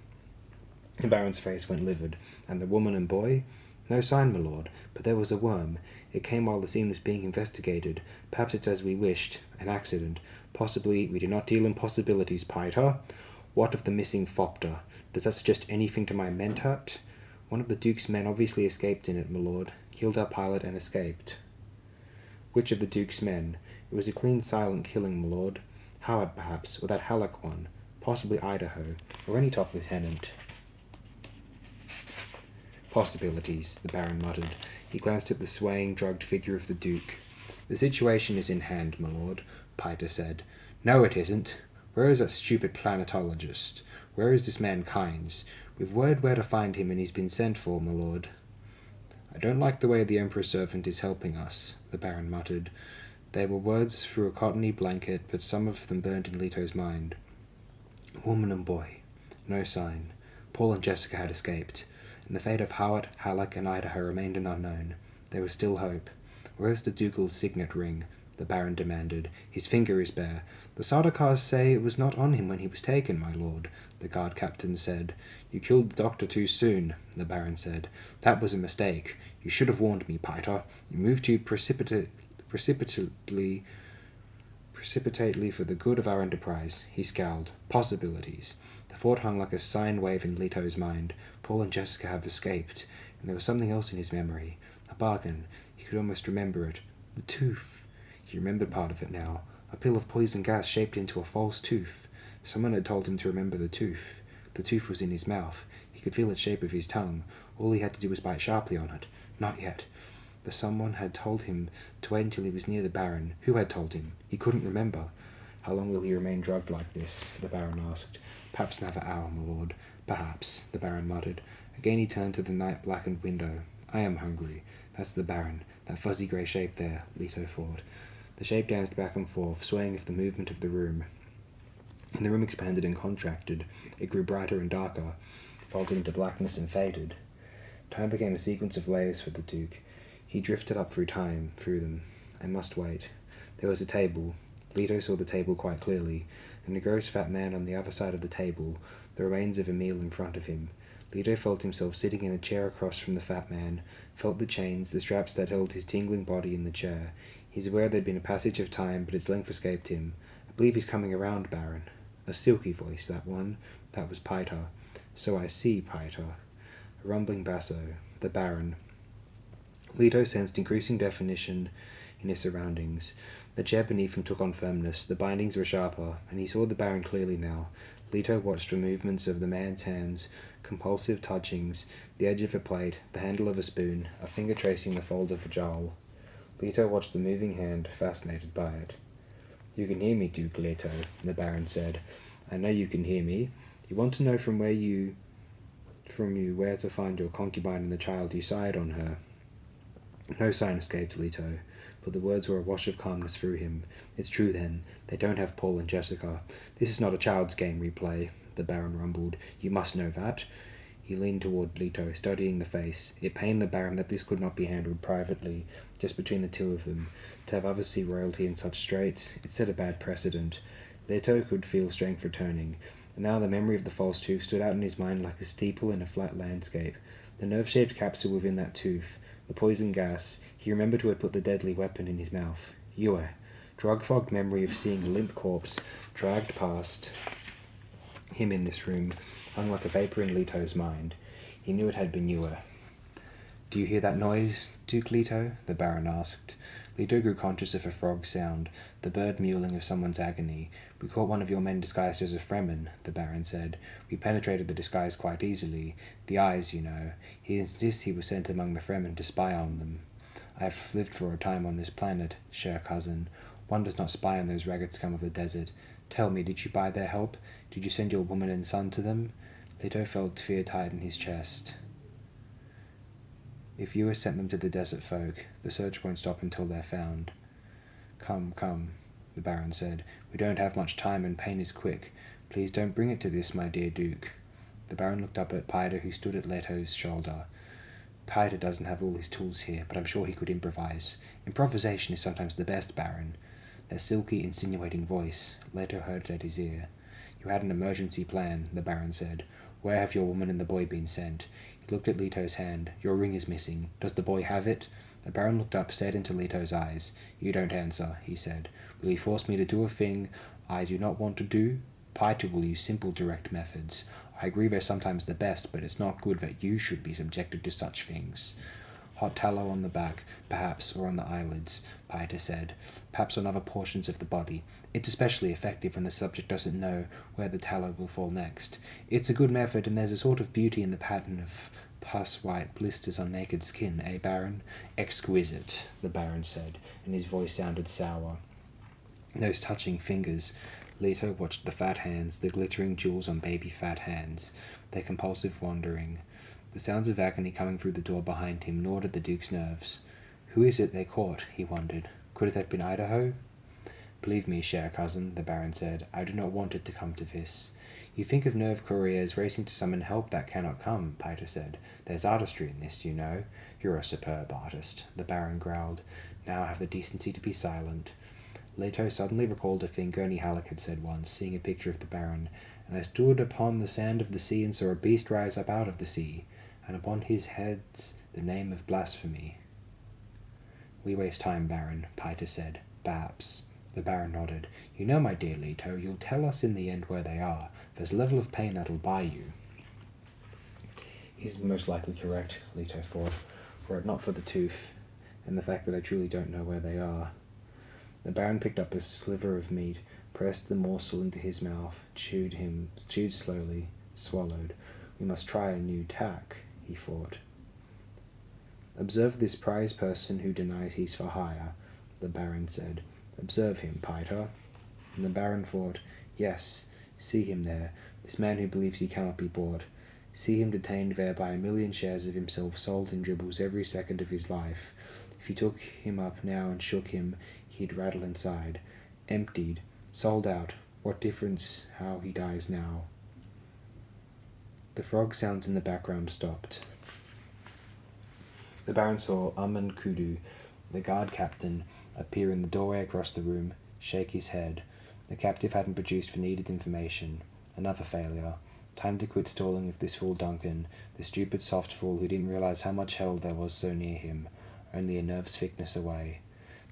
The Baron's face went livid. "And the woman and boy?" "No sign, my lord, but there was a worm. It came while the scene was being investigated. Perhaps it's as we wished, an accident. Possibly we do not deal in possibilities, Piter. What of the missing Fopter? Does that suggest anything to my mentat? One of the Duke's men obviously escaped in it, my lord. Killed our pilot and escaped." "Which of the Duke's men? It was a clean, silent killing, my lord. Howard, perhaps, or that Halleck one. Possibly Idaho, or any top lieutenant." "Possibilities," the Baron muttered. He glanced at the swaying, drugged figure of the Duke. "The situation is in hand, my lord," Piter said. "No, it isn't. Where is that stupid planetologist? Where is this man Kynes? We've word where to find him, and he's been sent for, my lord." "I don't like the way the Emperor's servant is helping us," the Baron muttered. They were words through a cottony blanket, but some of them burned in Leto's mind. Woman and boy. No sign. Paul and Jessica had escaped, and the fate of Howard, Halleck, and Idaho remained an unknown. There was still hope. "Where's the ducal signet ring?" the Baron demanded. "His finger is bare." "The Sardaukars say it was not on him when he was taken, my lord," the guard captain said. "You killed the doctor too soon," the Baron said. "That was a mistake. You should have warned me, Piter. You moved too precipitately for the good of our enterprise." He scowled. "Possibilities." The thought hung like a sine wave in Leto's mind. Paul and Jessica have escaped, and there was something else in his memory. A bargain. He could almost remember it. The tooth. He remembered part of it now. A pill of poison gas shaped into a false tooth. Someone had told him to remember the tooth. The tooth was in his mouth. He could feel its shape with his tongue. All he had to do was bite sharply on it. Not yet. The someone had told him to wait until he was near the Baron. Who had told him? He couldn't remember. "How long will he remain drugged like this?" the Baron asked. "Perhaps another hour, my lord." "Perhaps," the Baron muttered. Again he turned to the night-blackened window. "I am hungry. That's the Baron. That fuzzy grey shape there," Leto thought. The shape danced back and forth, swaying with the movement of the room. And the room expanded and contracted. It grew brighter and darker, vaulted into blackness and faded. Time became a sequence of layers for the Duke. He drifted up through them. I must wait. There was a table. Leto saw the table quite clearly, and a gross fat man on the other side of the table, the remains of a meal in front of him. Leto felt himself sitting in a chair across from the fat man, felt the chains, the straps that held his tingling body in the chair. He's aware there'd been a passage of time, but its length escaped him. "I believe he's coming around, Baron." A silky voice, that one. That was Piter. "So I see, Piter." A rumbling basso. The Baron. Leto sensed increasing definition in his surroundings. The chair beneath him took on firmness. The bindings were sharper, and he saw the Baron clearly now. Leto watched for movements of the man's hands, compulsive touchings, the edge of a plate, the handle of a spoon, a finger tracing the fold of a jowl. Leto watched the moving hand, fascinated by it. "You can hear me, Duke Leto," the Baron said. "I know you can hear me. You want to know from you where to find your concubine and the child you sired on her." No sign escaped Leto, but the words were a wash of calmness through him. "It's true, then. They don't have Paul and Jessica. This is not a child's game replay," the Baron rumbled. "You must know that." He leaned toward Leto, studying the face. It pained the Baron that this could not be handled privately, just between the two of them. To have others see royalty in such straits, it set a bad precedent. Leto could feel strength returning, and now the memory of the false tooth stood out in his mind like a steeple in a flat landscape. The nerve-shaped capsule within that tooth, the poison gas, he remembered who had put the deadly weapon in his mouth. Yue. Drug-fogged memory of seeing a limp corpse dragged past him in this room hung like a vapour in Leto's mind. He knew it had been Yue. "Do you hear that noise, Duke Leto?" the Baron asked. Leto grew conscious of a frog sound, the bird mewling of someone's agony. "We caught one of your men disguised as a Fremen," the Baron said. "We penetrated the disguise quite easily. The eyes, you know. He insists he was sent among the Fremen to spy on them. I have lived for a time on this planet, cher cousin. One does not spy on those ragged scum of the desert. Tell me, did you buy their help? Did you send your woman and son to them?" Leto felt fear tighten his chest. "If you have sent them to the desert folk, the search won't stop until they're found." Come, the Baron said. "We don't have much time and pain is quick. Please don't bring it to this, my dear Duke." The Baron looked up at Piter, who stood at Leto's shoulder. "Piter doesn't have all his tools here, but I'm sure he could improvise. Improvisation is sometimes the best, Baron." Their silky, insinuating voice, Leto heard it at his ear. "You had an emergency plan," the Baron said. "Where have your woman and the boy been sent?" He looked at Leto's hand. "Your ring is missing. Does the boy have it?" The Baron looked up, stared into Leto's eyes. "You don't answer," he said. "Will you force me to do a thing I do not want to do?" Piter will use simple, direct methods. I agree they're sometimes the best, but it's not good that you should be subjected to such things. "Hot tallow on the back, perhaps, or on the eyelids," Piter said. "Perhaps on other portions of the body. It's especially effective when the subject doesn't know where the tallow will fall next. It's a good method, and there's a sort of beauty in the pattern of pus-white blisters on naked skin, eh, Baron?" "Exquisite," the Baron said, and his voice sounded sour. Those touching fingers. Leto watched the fat hands, the glittering jewels on baby fat hands, their compulsive wandering. The sounds of agony coming through the door behind him gnawed at the Duke's nerves. Who is it they caught, he wondered. Could it have been Idaho? "Believe me, cher cousin," the Baron said, "I do not want it to come to this." "You think of nerve couriers racing to summon help that cannot come," Piter said. "There's artistry in this, you know." "You're a superb artist," the Baron growled. "Now have the decency to be silent." Leto suddenly recalled a thing Gurney Halleck had said once, seeing a picture of the Baron. "And I stood upon the sand of the sea and saw a beast rise up out of the sea, and upon his heads the name of blasphemy." "We waste time, Baron," Piter said. "Perhaps." The Baron nodded. "You know, my dear Leto, you'll tell us in the end where they are. There's a level of pain that'll buy you." He's most likely correct, Leto thought, were it not for the tooth, and the fact that I truly don't know where they are. The Baron picked up a sliver of meat, pressed the morsel into his mouth, chewed slowly, swallowed. "We must try a new tack," he thought. "Observe this prize person who denies he's for hire," the Baron said. "Observe him, Piter." And the Baron thought, "Yes, see him there, this man who believes he cannot be bought. See him detained there by 1,000,000 shares of himself sold in dribbles every second of his life. If you took him up now and shook him, he'd rattle inside. Emptied, sold out. What difference how he dies now?" The frog sounds in the background stopped. The Baron saw Amun Kudu, the guard captain, appear in the doorway across the room, shake his head. The captive hadn't produced the needed information. Another failure. Time to quit stalling with this fool Duncan, the stupid soft fool who didn't realize how much hell there was so near him, only a nerve's thickness away.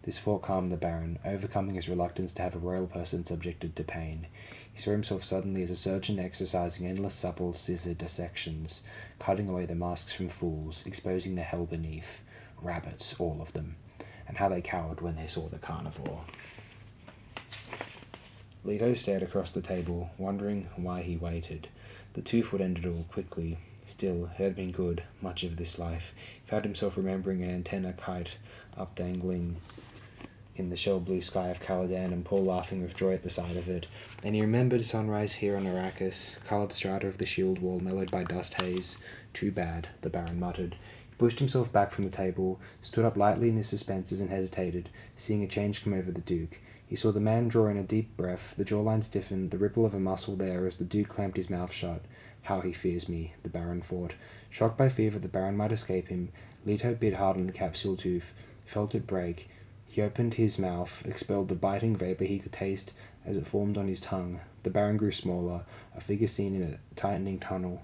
This thought calmed the Baron, overcoming his reluctance to have a royal person subjected to pain. He saw himself suddenly as a surgeon exercising endless supple scissor dissections, cutting away the masks from fools, exposing the hell beneath. Rabbits, all of them. And how they cowered when they saw the carnivore. Leto stared across the table, wondering why he waited. The tooth would end it all quickly. Still, it had been good, much of this life. He found himself remembering an antenna kite up dangling in the shell blue sky of Caladan, and Paul laughing with joy at the sight of it. And he remembered sunrise here on Arrakis, coloured strata of the shield wall mellowed by dust haze. "Too bad," the Baron muttered. He pushed himself back from the table, stood up lightly in his suspensors and hesitated, seeing a change come over the Duke. He saw the man draw in a deep breath, the jawline stiffened, the ripple of a muscle there as the Duke clamped his mouth shut. How he fears me, the Baron thought. Shocked by fear that the Baron might escape him, Leto bit hard on the capsule tooth, felt it break. He opened his mouth, expelled the biting vapour he could taste as it formed on his tongue. The Baron grew smaller, a figure seen in a tightening tunnel.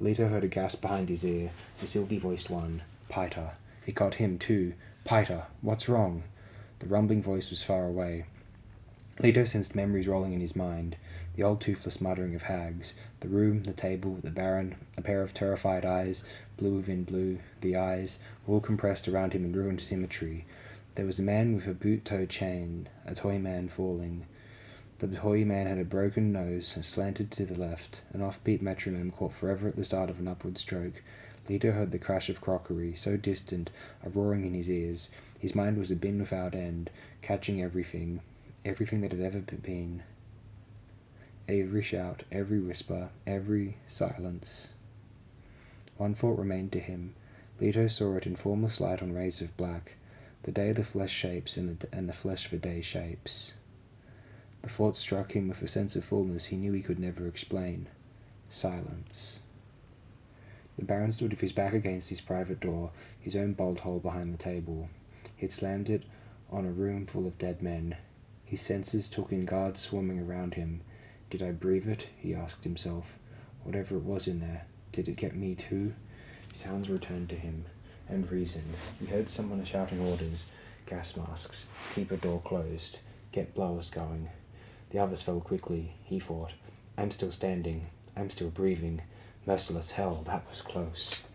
Leto heard a gasp behind his ear, the silky-voiced one. Piter. It got him, too. Piter, what's wrong? The rumbling voice was far away. Leto sensed memories rolling in his mind. The old toothless muttering of hags, the room, the table, the Baron, a pair of terrified eyes, blue within blue, the eyes, all compressed around him in ruined symmetry. There was a man with a boot-toed chain, a toy man falling. The toy man had a broken nose, slanted to the left. An offbeat metronome caught forever at the start of an upward stroke. Leto heard the crash of crockery, so distant, a roaring in his ears. His mind was a bin without end, catching everything that had ever been. Every shout, every whisper, every silence. One thought remained to him. Leto saw it in formless light on rays of black. The day the flesh shapes, and the flesh the day shapes. The thought struck him with a sense of fullness he knew he could never explain. Silence. The Baron stood with his back against his private door, his own bolt hole behind the table. He had slammed it on a room full of dead men. His senses took in guards swarming around him. Did I breathe it? He asked himself. Whatever it was in there, did it get me too? Sounds returned to him, and reason. He heard someone shouting orders. Gas masks. Keep a door closed. Get blowers going. The others fell quickly, he thought. I'm still standing. I'm still breathing. Merciless hell, that was close.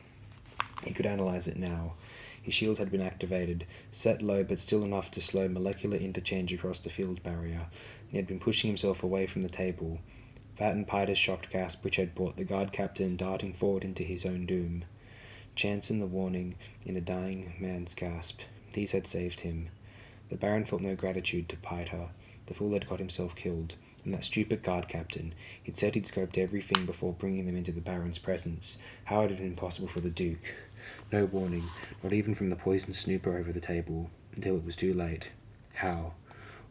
He could analyze it now. His shield had been activated, set low but still enough to slow molecular interchange across the field barrier, and he had been pushing himself away from the table. That and Piter's shocked gasp which had brought the guard captain darting forward into his own doom. Chance and the warning in a dying man's gasp. These had saved him. The Baron felt no gratitude to Piter. The fool had got himself killed. And that stupid guard captain. He'd said he'd scoped everything before bringing them into the Baron's presence. How had it been possible for the Duke? No warning, not even from the poisoned snooper over the table, until it was too late. How?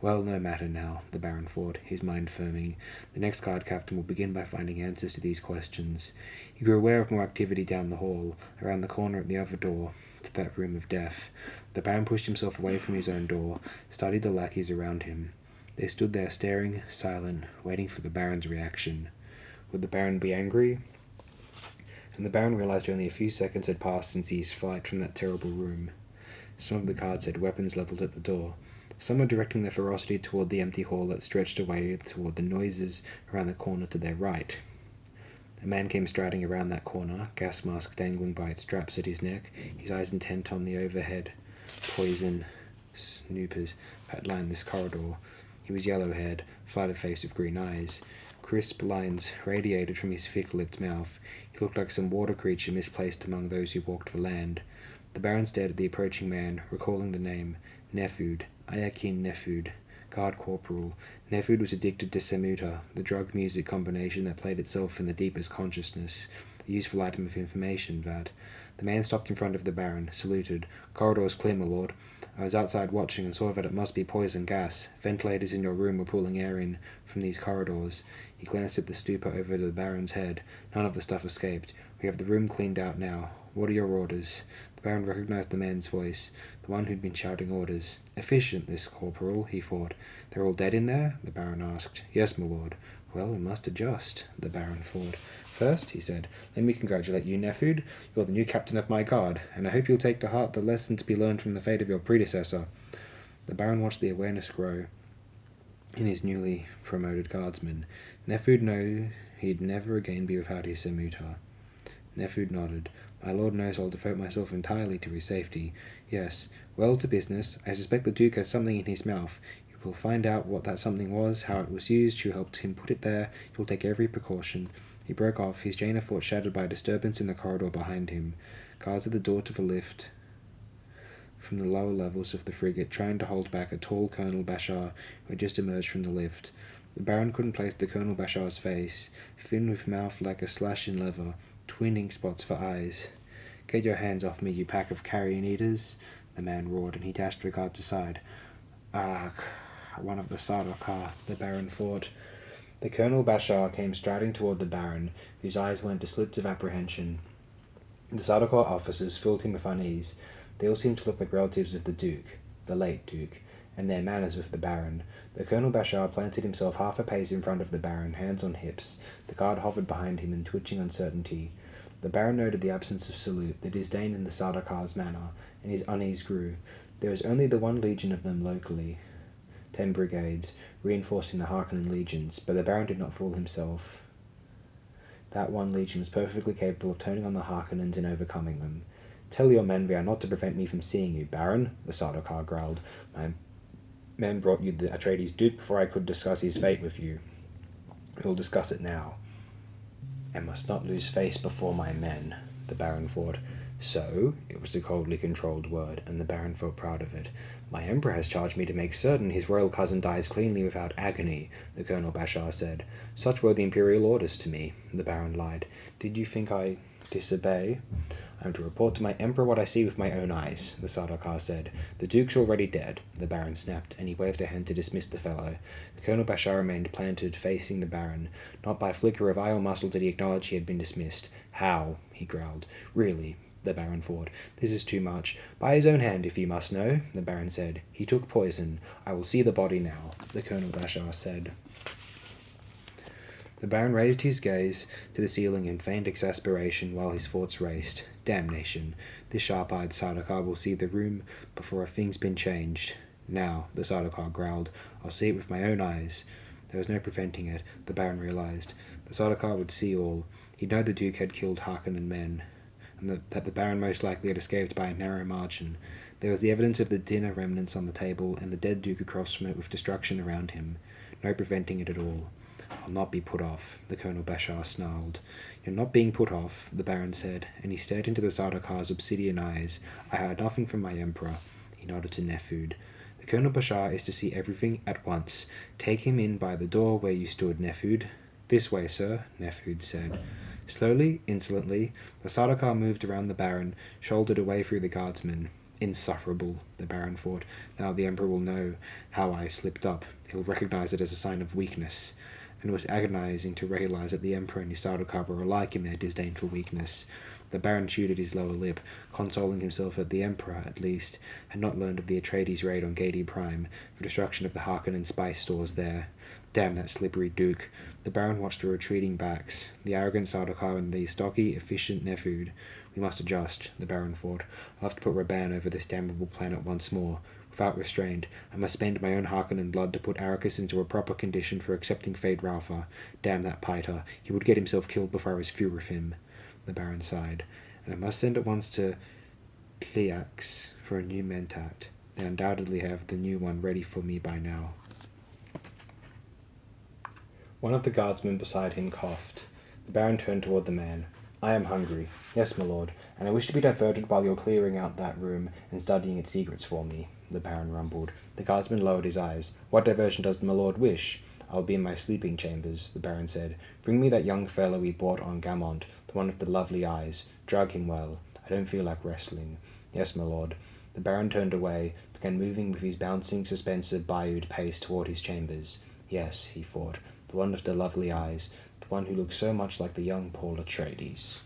Well, no matter now, the Baron thought, his mind firming. The next guard captain will begin by finding answers to these questions. He grew aware of more activity down the hall, around the corner at the other door, to that room of death. The Baron pushed himself away from his own door, studied the lackeys around him. They stood there staring, silent, waiting for the Baron's reaction. Would the Baron be angry? And the Baron realized only a few seconds had passed since his flight from that terrible room. Some of the guards had weapons levelled at the door. Some were directing their ferocity toward the empty hall that stretched away toward the noises around the corner to their right. A man came striding around that corner, gas mask dangling by its straps at his neck, his eyes intent on the overhead. Poison snoopers that lined this corridor. He was yellow-haired, flat of face with green eyes. Crisp lines radiated from his thick-lipped mouth. He looked like some water creature misplaced among those who walked for land. The Baron stared at the approaching man, recalling the name. Nefud. Ayakin Nefud. Guard Corporal. Nefud was addicted to Semuta, the drug-music combination that played itself in the deepest consciousness. A useful item of information, that. The man stopped in front of the Baron, saluted. Corridor's clear, my lord. I was outside watching and saw that it must be poison gas. Ventilators in your room were pulling air in from these corridors. He glanced at the stupor over the Baron's head. None of the stuff escaped. We have the room cleaned out now. What are your orders? The Baron recognized the man's voice, the one who'd been shouting orders. Efficient, this corporal, he thought. They're all dead in there? The Baron asked. Yes, my lord. Well, we must adjust, the Baron thought. First, he said, let me congratulate you, Nefud. You're the new captain of my guard, and I hope you'll take to heart the lesson to be learned from the fate of your predecessor. The Baron watched the awareness grow in his newly promoted guardsman. Nefud knew he'd never again be without his Semuta. Nefud nodded. My lord knows I'll devote myself entirely to his safety. Yes, well, to business. I suspect the Duke had something in his mouth. You will find out what that something was, how it was used, who helped him put it there. You'll take every precaution. He broke off, his chain of thought shattered by a disturbance in the corridor behind him. Guards at the door to the lift from the lower levels of the frigate, trying to hold back a tall Colonel Bashar who had just emerged from the lift. The Baron couldn't place the Colonel Bashar's face, thin with mouth like a slash in leather, twin ink spots for eyes. Get your hands off me, you pack of carrion eaters, the man roared, and he dashed the guards aside. Ah, one of the Sardaukar, the Baron thought. The Colonel Bashar came striding toward the Baron, whose eyes went to slits of apprehension. The Sardaukar officers filled him with unease. They all seemed to look like relatives of the Duke, the late Duke, and their manners with the Baron. The Colonel Bashar planted himself half a pace in front of the Baron, hands on hips. The guard hovered behind him in twitching uncertainty. The Baron noted the absence of salute, the disdain in the Sardaukar's manner, and his unease grew. There was only the one legion of them locally, 10 brigades, reinforcing the Harkonnen legions, but the Baron did not fool himself. That one legion was perfectly capable of turning on the Harkonnens and overcoming them. "Tell your men they are not to prevent me from seeing you, Baron," the Sardaukar growled. "My men brought you the Atreides Duke before I could discuss his fate with you. We'll discuss it now." "I must not lose face before my men," the Baron thought. "So," it was a coldly controlled word, and the Baron felt proud of it. "My Emperor has charged me to make certain his royal cousin dies cleanly without agony," the Colonel Bashar said. "Such were the imperial orders to me," the Baron lied. "Did you think I disobey?" "I am to report to my Emperor what I see with my own eyes," the Sardaukar said. "The Duke's already dead," the Baron snapped, and he waved a hand to dismiss the fellow. The Colonel Bashar remained planted, facing the Baron. Not by a flicker of eye or muscle did he acknowledge he had been dismissed. "How?" he growled. "Really?" the Baron thought. "This is too much." "By his own hand, if you must know," the Baron said. "He took poison. I will see the body now," the Colonel Bashar said. The Baron raised his gaze to the ceiling in faint exasperation while his thoughts raced. "Damnation! This sharp-eyed Sardaukar will see the room before a thing's been changed." "Now," the Sardaukar growled, "I'll see it with my own eyes." There was no preventing it, the Baron realized. The Sardaukar would see all. He'd know the Duke had killed Harkonnen men, and that the Baron most likely had escaped by a narrow margin. There was the evidence of the dinner remnants on the table, and the dead Duke across from it with destruction around him. No preventing it at all. "I'll not be put off," the Colonel Bashar snarled. "You're not being put off," the Baron said, and he stared into the Sardaukar's obsidian eyes. "I hide nothing from my Emperor." He nodded to Nefud. "The Colonel Bashar is to see everything at once. Take him in by the door where you stood, Nefud." "This way, sir," Nefud said. Slowly, insolently, the Sardaukar moved around the Baron, shouldered away through the guardsmen. Insufferable, the Baron thought. Now the Emperor will know how I slipped up. He'll recognize it as a sign of weakness. And it was agonizing to realize that the Emperor and his Sardaukar were alike in their disdain for weakness. The Baron chewed at his lower lip, consoling himself that the Emperor, at least, had not learned of the Atreides raid on Gadi Prime, the destruction of the Harkonnen spice stores there. Damn that slippery Duke. The Baron watched the retreating backs, the arrogant Sardaukar and the stocky, efficient Nefud. We must adjust, the Baron thought. I'll have to put Raban over this damnable planet once more. Without restraint, I must spend my own Harkonnen blood to put Arrakis into a proper condition for accepting Fade Ralpha. Damn that Piter. He would get himself killed before I was through with him. The Baron sighed. And I must send at once to Pliax for a new Mentat. They undoubtedly have the new one ready for me by now. One of the guardsmen beside him coughed. The Baron turned toward the man. "I am hungry. Yes, my lord, and I wish to be diverted while you're clearing out that room and studying its secrets for me," the Baron rumbled. The guardsman lowered his eyes. "What diversion does my lord wish?" "I'll be in my sleeping chambers," the Baron said. "Bring me that young fellow we bought on Gamont, the one with the lovely eyes. Drug him well. I don't feel like wrestling." "Yes, my lord." The Baron turned away, began moving with his bouncing, suspensive, bayoued pace toward his chambers. Yes, he thought, the one with the lovely eyes, the one who looked so much like the young Paul Atreides.